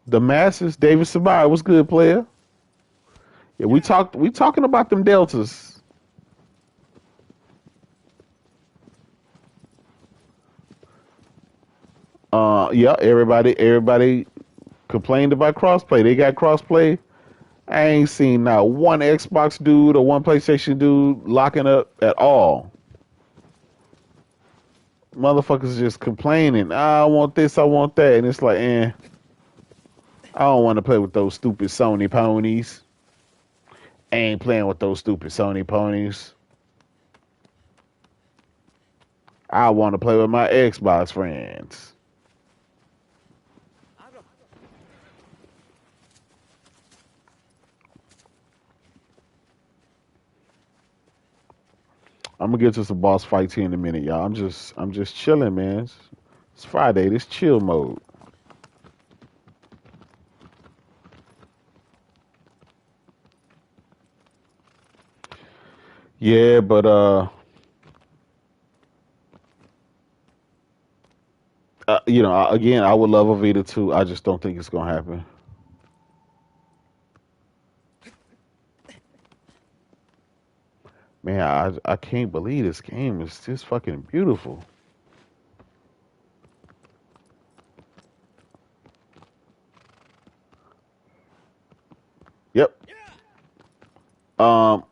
The masses, David Sabaya was good player. Yeah, we talking about them deltas. Yeah, everybody complained about crossplay. They got crossplay. I ain't seen not one Xbox dude or one PlayStation dude locking up at all. Motherfuckers just complaining. I want this, I want that, and it's like, I don't want to play with those stupid Sony ponies. I ain't playing with those stupid Sony ponies. I want to play with my Xbox friends. I'm gonna get to some boss fights here in a minute, y'all. I'm just chilling, man. It's Friday. This chill mode. Yeah, but you know, again, I would love a Vita too. I just don't think it's gonna happen. Man, I can't believe this game is just fucking beautiful. Yep. Um.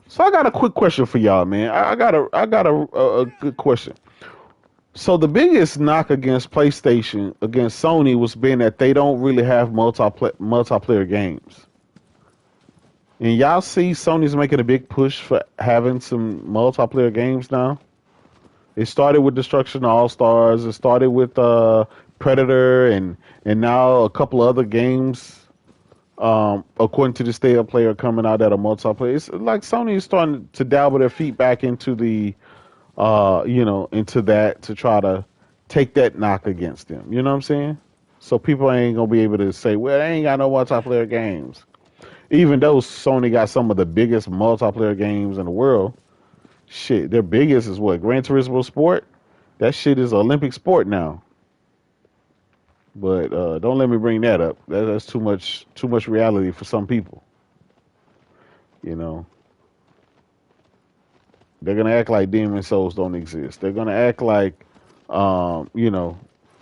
So I got a quick question for y'all, man. I got a good question. So the biggest knock against PlayStation against Sony was being that they don't really have multiplayer games. And y'all see Sony's making a big push for having some multiplayer games now. It started with Destruction All Stars. It started with Predator, and now a couple of other games. According to the state of play, are coming out that are multiplayer. It's like Sony is starting to dabble their feet back into the, you know, into that to try to take that knock against them. You know what I'm saying? So people ain't gonna be able to say, well, they ain't got no multiplayer games. Even though Sony got some of the biggest multiplayer games in the world, shit, their biggest is what? Gran Turismo Sport? That shit is Olympic sport now. But don't let me bring that up. That's too much reality for some people. You know, they're gonna act like Demon Souls don't exist. They're gonna act like, you know,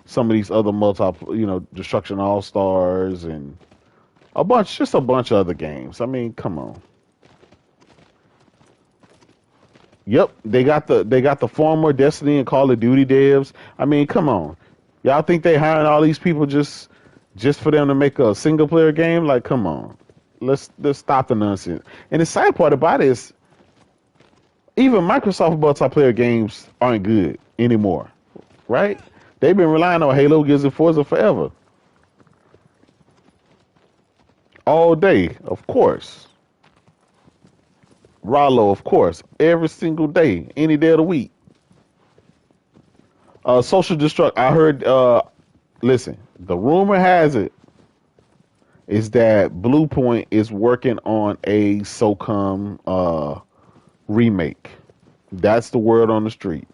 some of these other you know, Destruction All Stars and just a bunch of other games. I mean, come on. Yep, they got the former Destiny and Call of Duty devs. I mean, come on. Y'all think they hiring all these people just for them to make a single player game? Like, come on. Let's stop the nonsense. And the sad part about it is even Microsoft multiplayer games aren't good anymore. Right? They've been relying on Halo, Gears, and Forza forever. All day, of course. Rollo, of course. Every single day, any day of the week. Social Destruct. I heard. Listen, the rumor has it is that Bluepoint is working on a SOCOM remake. That's the word on the street.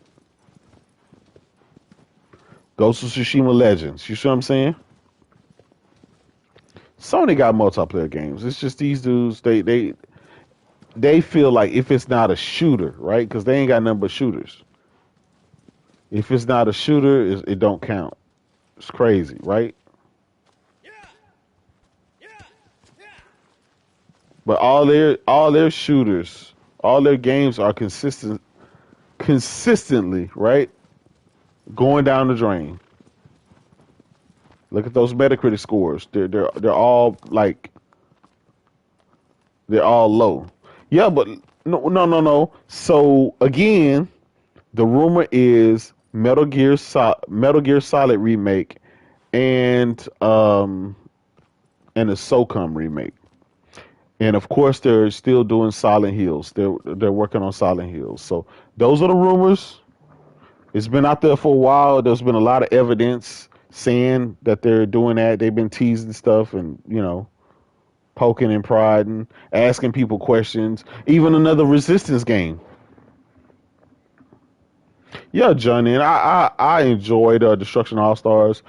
Ghost of Tsushima Legends. You see what I'm saying? Sony got multiplayer games. It's just these dudes. They feel like if it's not a shooter, right? Because they ain't got nothing but shooters. If it's not a shooter, it don't count. It's crazy, right? But all their shooters, all their games are consistently, right? Going down the drain. Look at those Metacritic scores. They're all like they're all low. Yeah, but no. So again, the rumor is Metal Gear Solid remake and a SOCOM remake. And of course, they're still doing Silent Hills. They're working on Silent Hills. So those are the rumors. It's been out there for a while. There's been a lot of evidence saying that they're doing that. They've been teasing stuff and, you know, poking and prodding, asking people questions. Even another Resistance game. Yeah, Johnny, and I enjoyed Destruction All Stars.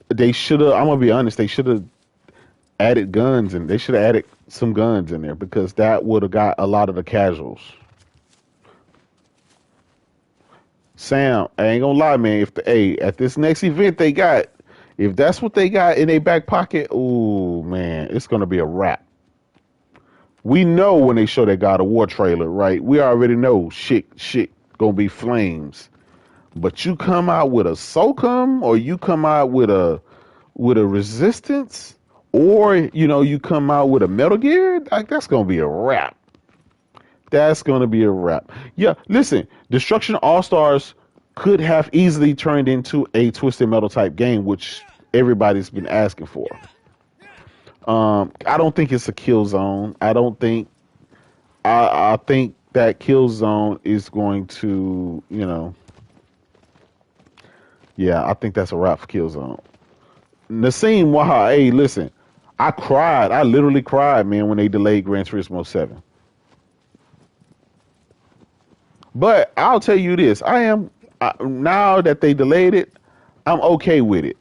They should have. I'm gonna be honest. They should have added guns, and they should have added some guns in there because that would have got a lot of the casuals. Sam, I ain't gonna lie, man. At this next event they got, if that's what they got in their back pocket, ooh man, it's gonna be a wrap. We know when they show that God of War trailer, right? We already know shit gonna be flames. But you come out with a SOCOM or you come out with a with a Resistance, or you come out with a Metal Gear, like that's gonna be a wrap. That's gonna be a wrap. Yeah, listen, Destruction All Stars could have easily turned into a Twisted Metal type game, which everybody's been asking for. I don't think it's a Killzone. I don't think. I think that Killzone is going to, yeah, I think that's a wrap for Killzone. Nassim Waha, hey, listen, I cried. I literally cried, man, when they delayed Gran Turismo 7. But I'll tell you this: now that they delayed it, I'm okay with it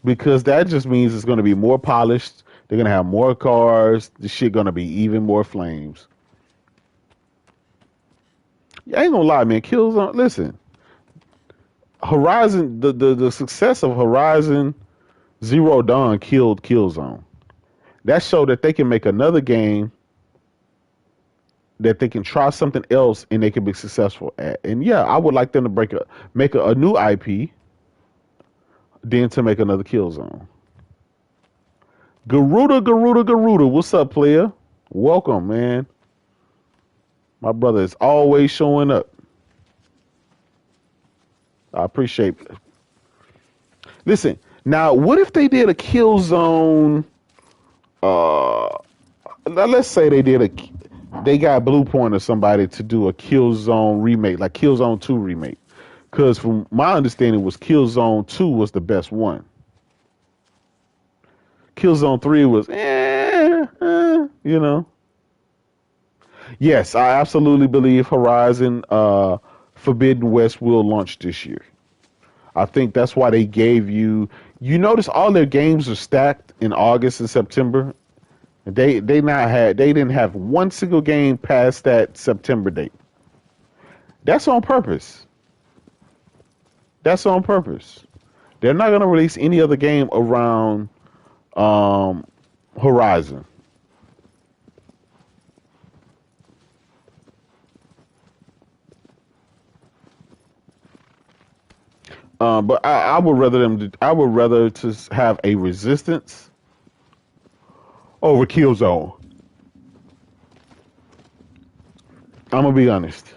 because that just means it's going to be more polished. They're going to have more cars. The shit going to be even more flames. I ain't gonna lie, man. Killzone. Listen, Horizon. The success of Horizon Zero Dawn killed Killzone. That showed that they can make another game that they can try something else and they can be successful at. And yeah, I would like them to make a new IP, then to make another Killzone. Garuda, what's up, player? Welcome, man. My brother is always showing up. I appreciate it. Listen, now what if they did a Killzone? Now let's say they got Bluepoint or somebody to do a Killzone remake, like Killzone 2 remake. Because from my understanding was Killzone 2 was the best one. Killzone 3 was Yes, I absolutely believe Horizon Forbidden West will launch this year. I think that's why they gave you notice all their games are stacked in August and September. They didn't have one single game past that September date. That's on purpose. That's on purpose. They're not going to release any other game around Horizon. But I would rather I would rather to have a Resistance over Killzone. I'm gonna be honest.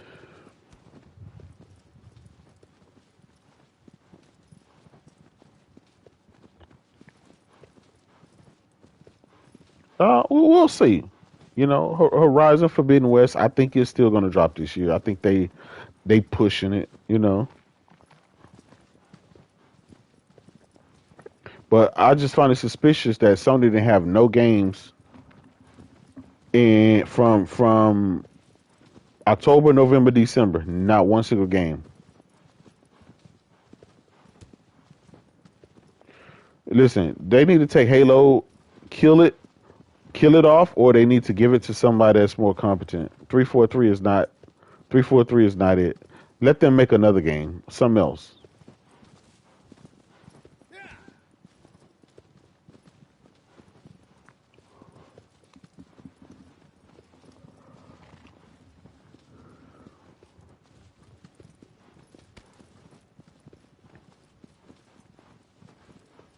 We'll see. Horizon Forbidden West. I think it's still gonna drop this year. I think they pushing it. But I just find it suspicious that Sony didn't have no games in from October, November, December. Not one single game. Listen, they need to take Halo, kill it, kill it off, or they need to give it to somebody that's more competent. 343 is not 343 is not it. Let them make another game, something else.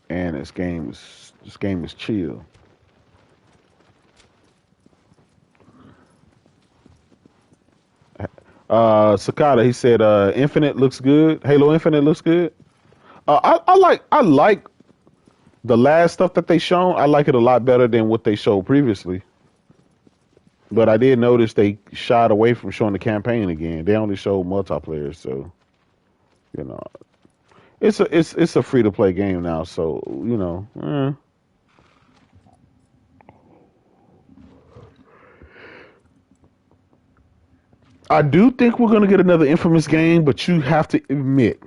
And this game is chill. Sakata, he said, Infinite looks good. Halo Infinite looks good. I like the last stuff that they shown. I like it a lot better than what they showed previously. But I did notice they shied away from showing the campaign again. They only showed multiplayer, so you know it's a free to play game now. So I do think we're gonna get another Infamous game, but you have to admit,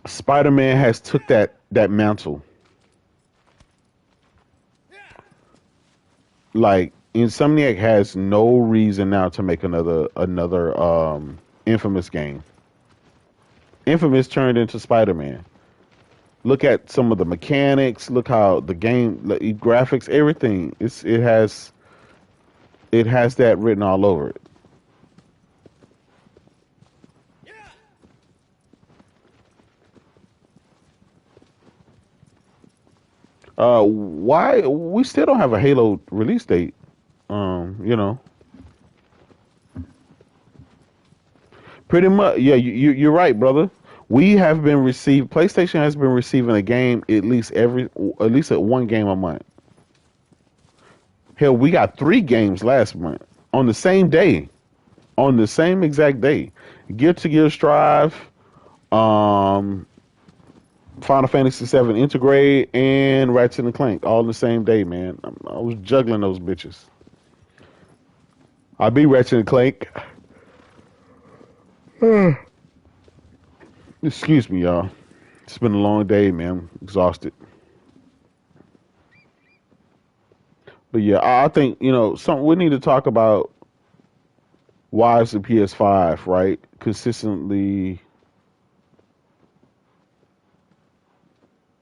Spider-Man has took that mantle. Like Insomniac has no reason now to make another Infamous game. Infamous turned into Spider-Man. Look at some of the mechanics. Look how the game, graphics, everything. It has that written all over it. Why we still don't have a Halo release date? You know, pretty much. Yeah, you're right, brother. We have been received. PlayStation has been receiving a game at least at one game a month. Hell, we got 3 games last month on the same day, on the same exact day. Gear to Gear Strive, um, Final Fantasy VII Integrate, and Ratchet and Clank all on the same day, man. I was juggling those bitches. I beat Ratchet and Clank. Excuse me, y'all. It's been a long day, man. I'm exhausted. But yeah, I think something we need to talk about. Why is the PS5 right consistently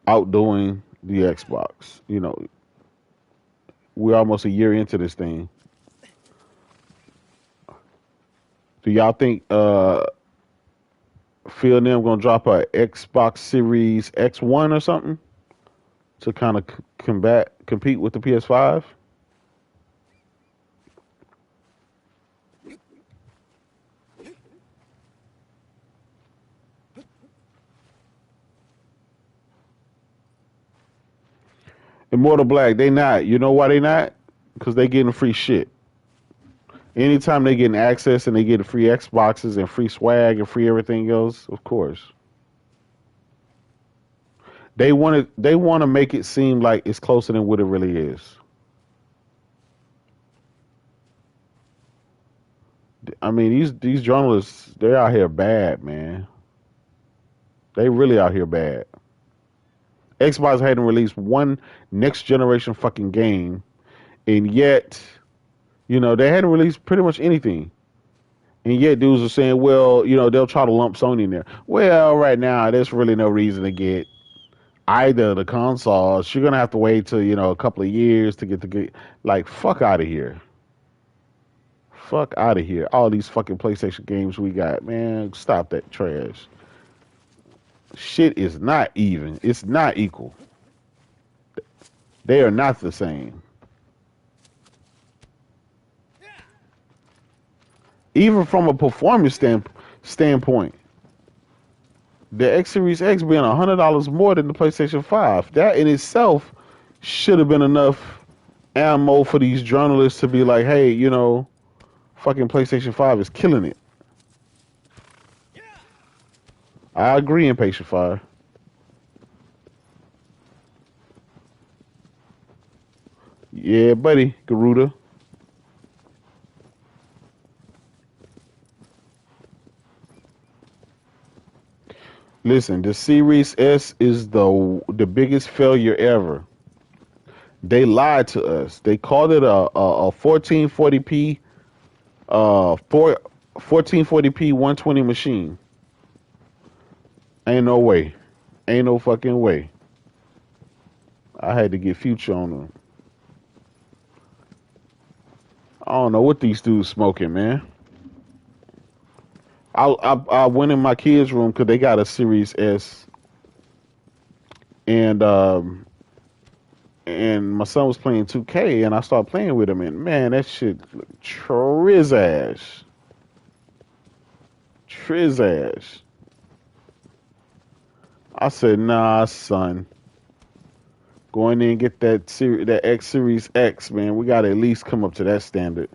outdoing the Xbox? We're almost a year into this thing. Do y'all think Phil and them gonna drop a Xbox Series X1 or something to kind of compete with the PS5? Immortal Black, they not. You know why they not? Because they getting free shit. Anytime they getting access and they getting free Xboxes and free swag and free everything else, of course. They want to make it seem like it's closer than what it really is. I mean, these journalists, they're out here bad, man. They really out here bad. Xbox hadn't released one next generation fucking game, and yet, they hadn't released pretty much anything. And yet dudes are saying, well, they'll try to lump Sony in there. Well, right now, there's really no reason to get either of the consoles. You're going to have to wait till, a couple of years to get the good. Like, fuck out of here. Fuck out of here. All these fucking PlayStation games we got, man, stop that trash. Shit is not even. It's not equal. They are not the same. Even from a performance standpoint, the X Series X being $100 more than the PlayStation 5, that in itself should have been enough ammo for these journalists to be like, hey, fucking PlayStation 5 is killing it. I agree, Impatient Fire. Yeah, buddy, Garuda. Listen, the Series S is the biggest failure ever. They lied to us. They called it a 1440p 1440p 120 machine. Ain't no way. Ain't no fucking way. I had to get Future on them. I don't know what these dudes smoking, man. I went in my kids' room because they got a Series S, and my son was playing 2K, and I started playing with him, and man, that shit triz ass, triz ass. I said, nah, son, go in there and get that X Series X, man. We got to at least come up to that standard.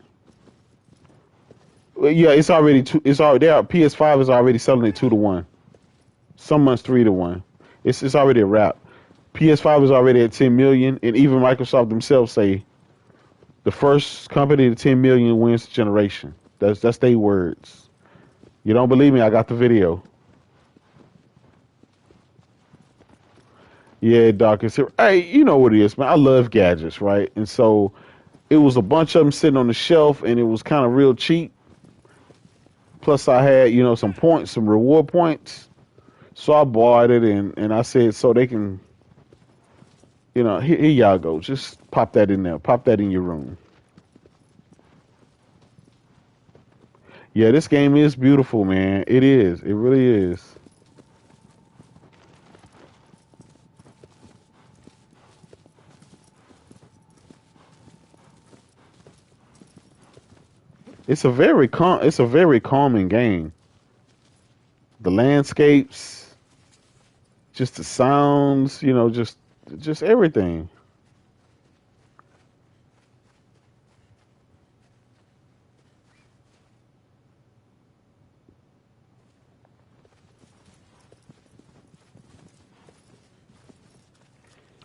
Well, yeah, it's already two. It's already there. PS5 is already selling it 2-1. Some months 3-1. It's already a wrap. PS5 is already at 10 million, and even Microsoft themselves say the first company to 10 million wins the generation. That's their words. You don't believe me? I got the video. Yeah, Doc. Hey, you know what it is, man. I love gadgets, right? And so it was a bunch of them sitting on the shelf, and it was kind of real cheap. Plus, I had, some points, some reward points. So I bought it, and I said, so they can, here y'all go. Just pop that in there. Pop that in your room. Yeah, this game is beautiful, man. It is. It really is. It's a very calming game. The landscapes, just the sounds, just everything.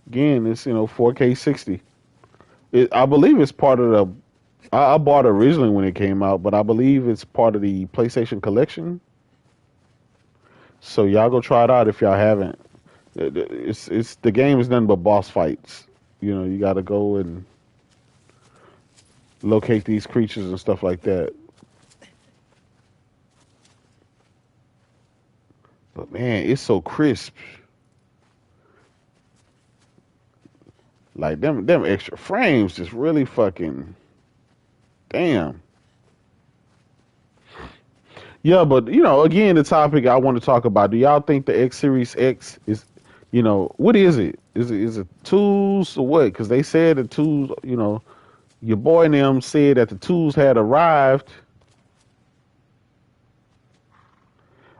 Again, it's 4K 60. I believe it's part of the. I bought it originally when it came out, but I believe it's part of the PlayStation Collection. So y'all go try it out if y'all haven't. It's the game is nothing but boss fights. You got to go and locate these creatures and stuff like that. But man, it's so crisp. Like them extra frames just really fucking damn. Yeah, but again, the topic I want to talk about. Do y'all think the X Series X is, what is it? Is it tools or what? Because they said the tools, your boy and them said that the tools had arrived.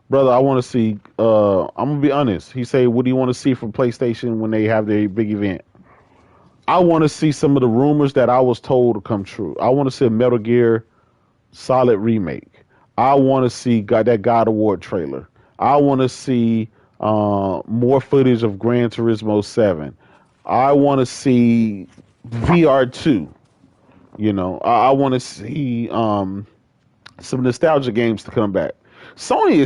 Brother, I want to see. I'm gonna be honest. He said, "What do you want to see from PlayStation when they have their big event?" I want to see some of the rumors that I was told to come true. I want to see a Metal Gear Solid remake. I want to see that God of War trailer. I want to see more footage of Gran Turismo 7. I want to see VR2. I want to see some nostalgia games to come back. Sony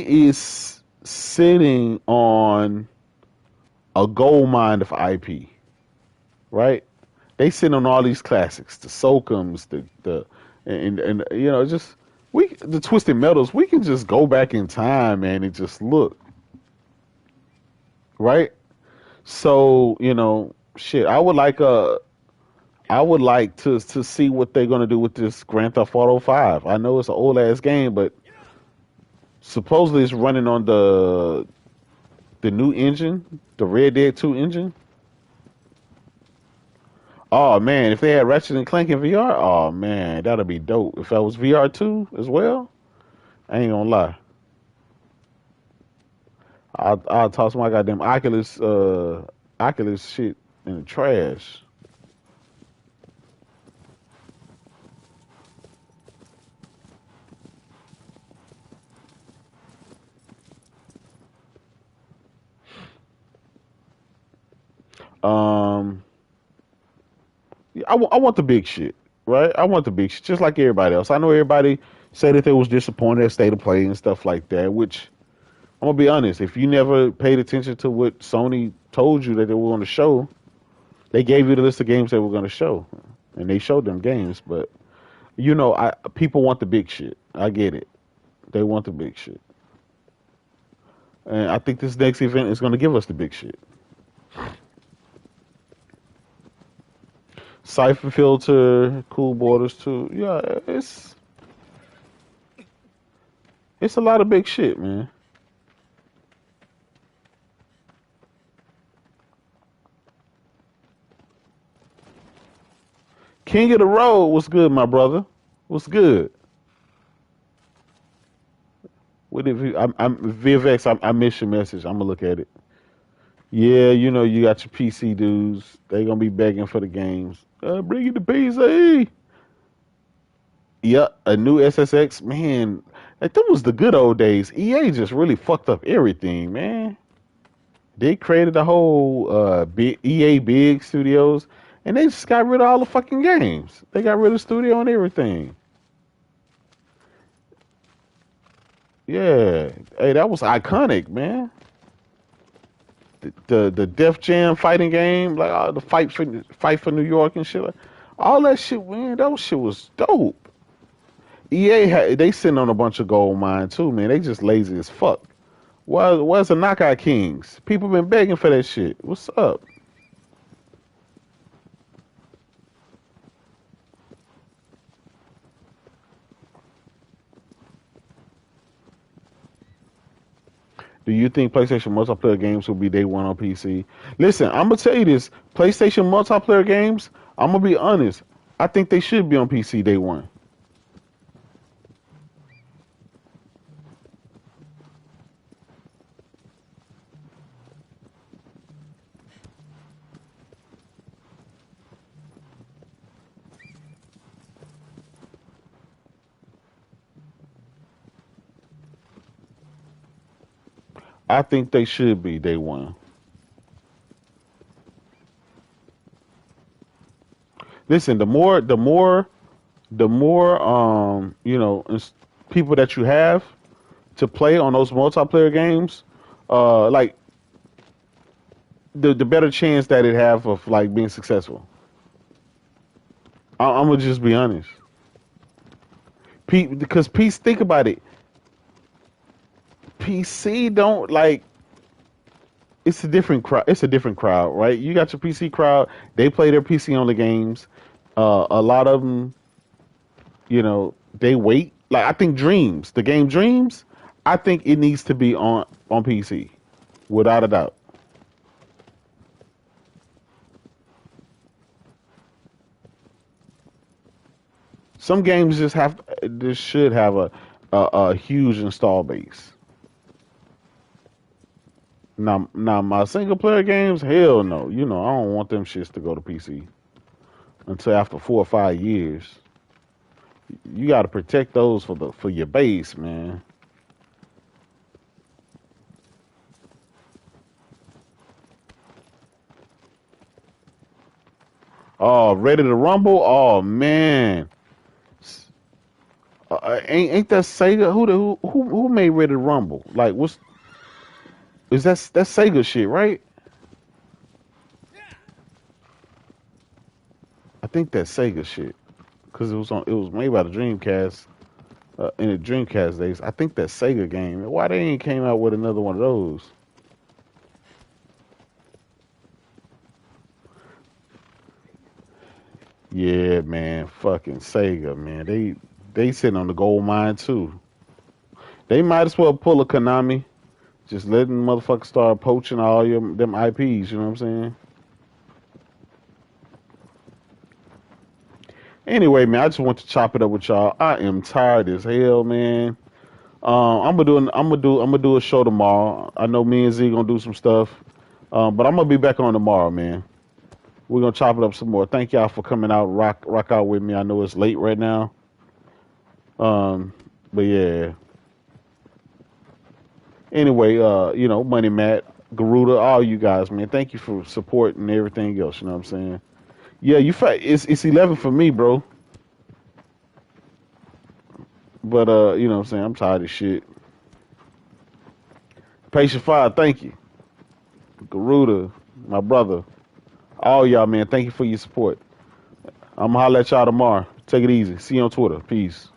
is sitting on a gold mine of IP, right? They sit on all these classics, the Soakums, the and just the Twisted Metals. We can just go back in time, man, and just look, right? So shit. I would like to see what they're gonna do with this Grand Theft Auto 5. I know it's an old ass game, but supposedly it's running on the new engine, the Red Dead 2 engine. Oh man, if they had Ratchet and Clank in VR, oh man, that'd be dope. If that was VR2 as well, I ain't gonna lie. I'll toss my goddamn Oculus shit in the trash. Um, I want the big shit, right? I want the big shit, just like everybody else. I know everybody said that they was disappointed at State of Play and stuff like that, which I'm gonna be honest. If you never paid attention to what Sony told you that they were going to show, they gave you the list of games they were going to show, and they showed them games. But people want the big shit. I get it. They want the big shit, and I think this next event is going to give us the big shit. Cipher filter, cool borders too. Yeah, it's a lot of big shit, man. King of the Road was good, my brother. What's good? What if you, I'm VFX? I missed your message. I'm gonna look at it. Yeah, you got your PC dudes. They gonna be begging for the games. Bring it to PC. Yeah, a new SSX, man. Like that was the good old days. EA just really fucked up everything, man. They created the whole EA Big Studios, and they just got rid of all the fucking games. They got rid of studio and everything. Yeah, hey, that was iconic, man. The Def Jam fighting game, like the fight for New York and shit. All that shit, man. That shit was dope. They sitting on a bunch of gold mine too, man. They just lazy as fuck. Where's the Knockout Kings? People been begging for that shit. What's up? Do you think PlayStation multiplayer games will be day one on PC? Listen, I'm gonna tell you this: PlayStation multiplayer games. I'm gonna be honest. I think they should be on PC day one. I think they should be day one. Listen, the more people that you have to play on those multiplayer games, like the better chance that it have of like being successful. I'm gonna just be honest. Because PC, think about it. PC don't like. It's a different crowd. It's a different crowd, right? You got your PC crowd. They play their PC only games. A lot of them, they wait. Like I think Dreams, the game Dreams, I think it needs to be on PC, without a doubt. Some games just should have a huge install base. Now my single player games, hell no. I don't want them shits to go to PC until after 4 or 5 years. You got to protect those for your base, man. Oh, Ready to Rumble? Oh man. Ain't that Sega? Who made Ready to Rumble? Like what's is that's Sega shit, right? I think that's Sega shit because it was made by the Dreamcast in the Dreamcast days. I think that's Sega game. Why they ain't came out with another one of those? Yeah, man, fucking Sega, man. They sitting on the gold mine too. They might as well pull a Konami, just letting motherfuckers start poaching all them IPs. You know what I'm saying? Anyway, man, I just want to chop it up with y'all. I am tired as hell, man. I'm gonna do a show tomorrow. I know me and Z gonna do some stuff, but I'm gonna be back on tomorrow, man. We're gonna chop it up some more. Thank y'all for coming out, rock out with me. I know it's late right now, but yeah. Anyway, Money Matt, Garuda, all you guys, man. Thank you for support and everything else. You know what I'm saying? Yeah, it's 11 for me, bro. But you know what I'm saying? I'm tired of shit. Patient Five, thank you. Garuda, my brother. All y'all, man. Thank you for your support. I'm gonna holler at y'all tomorrow. Take it easy. See you on Twitter. Peace.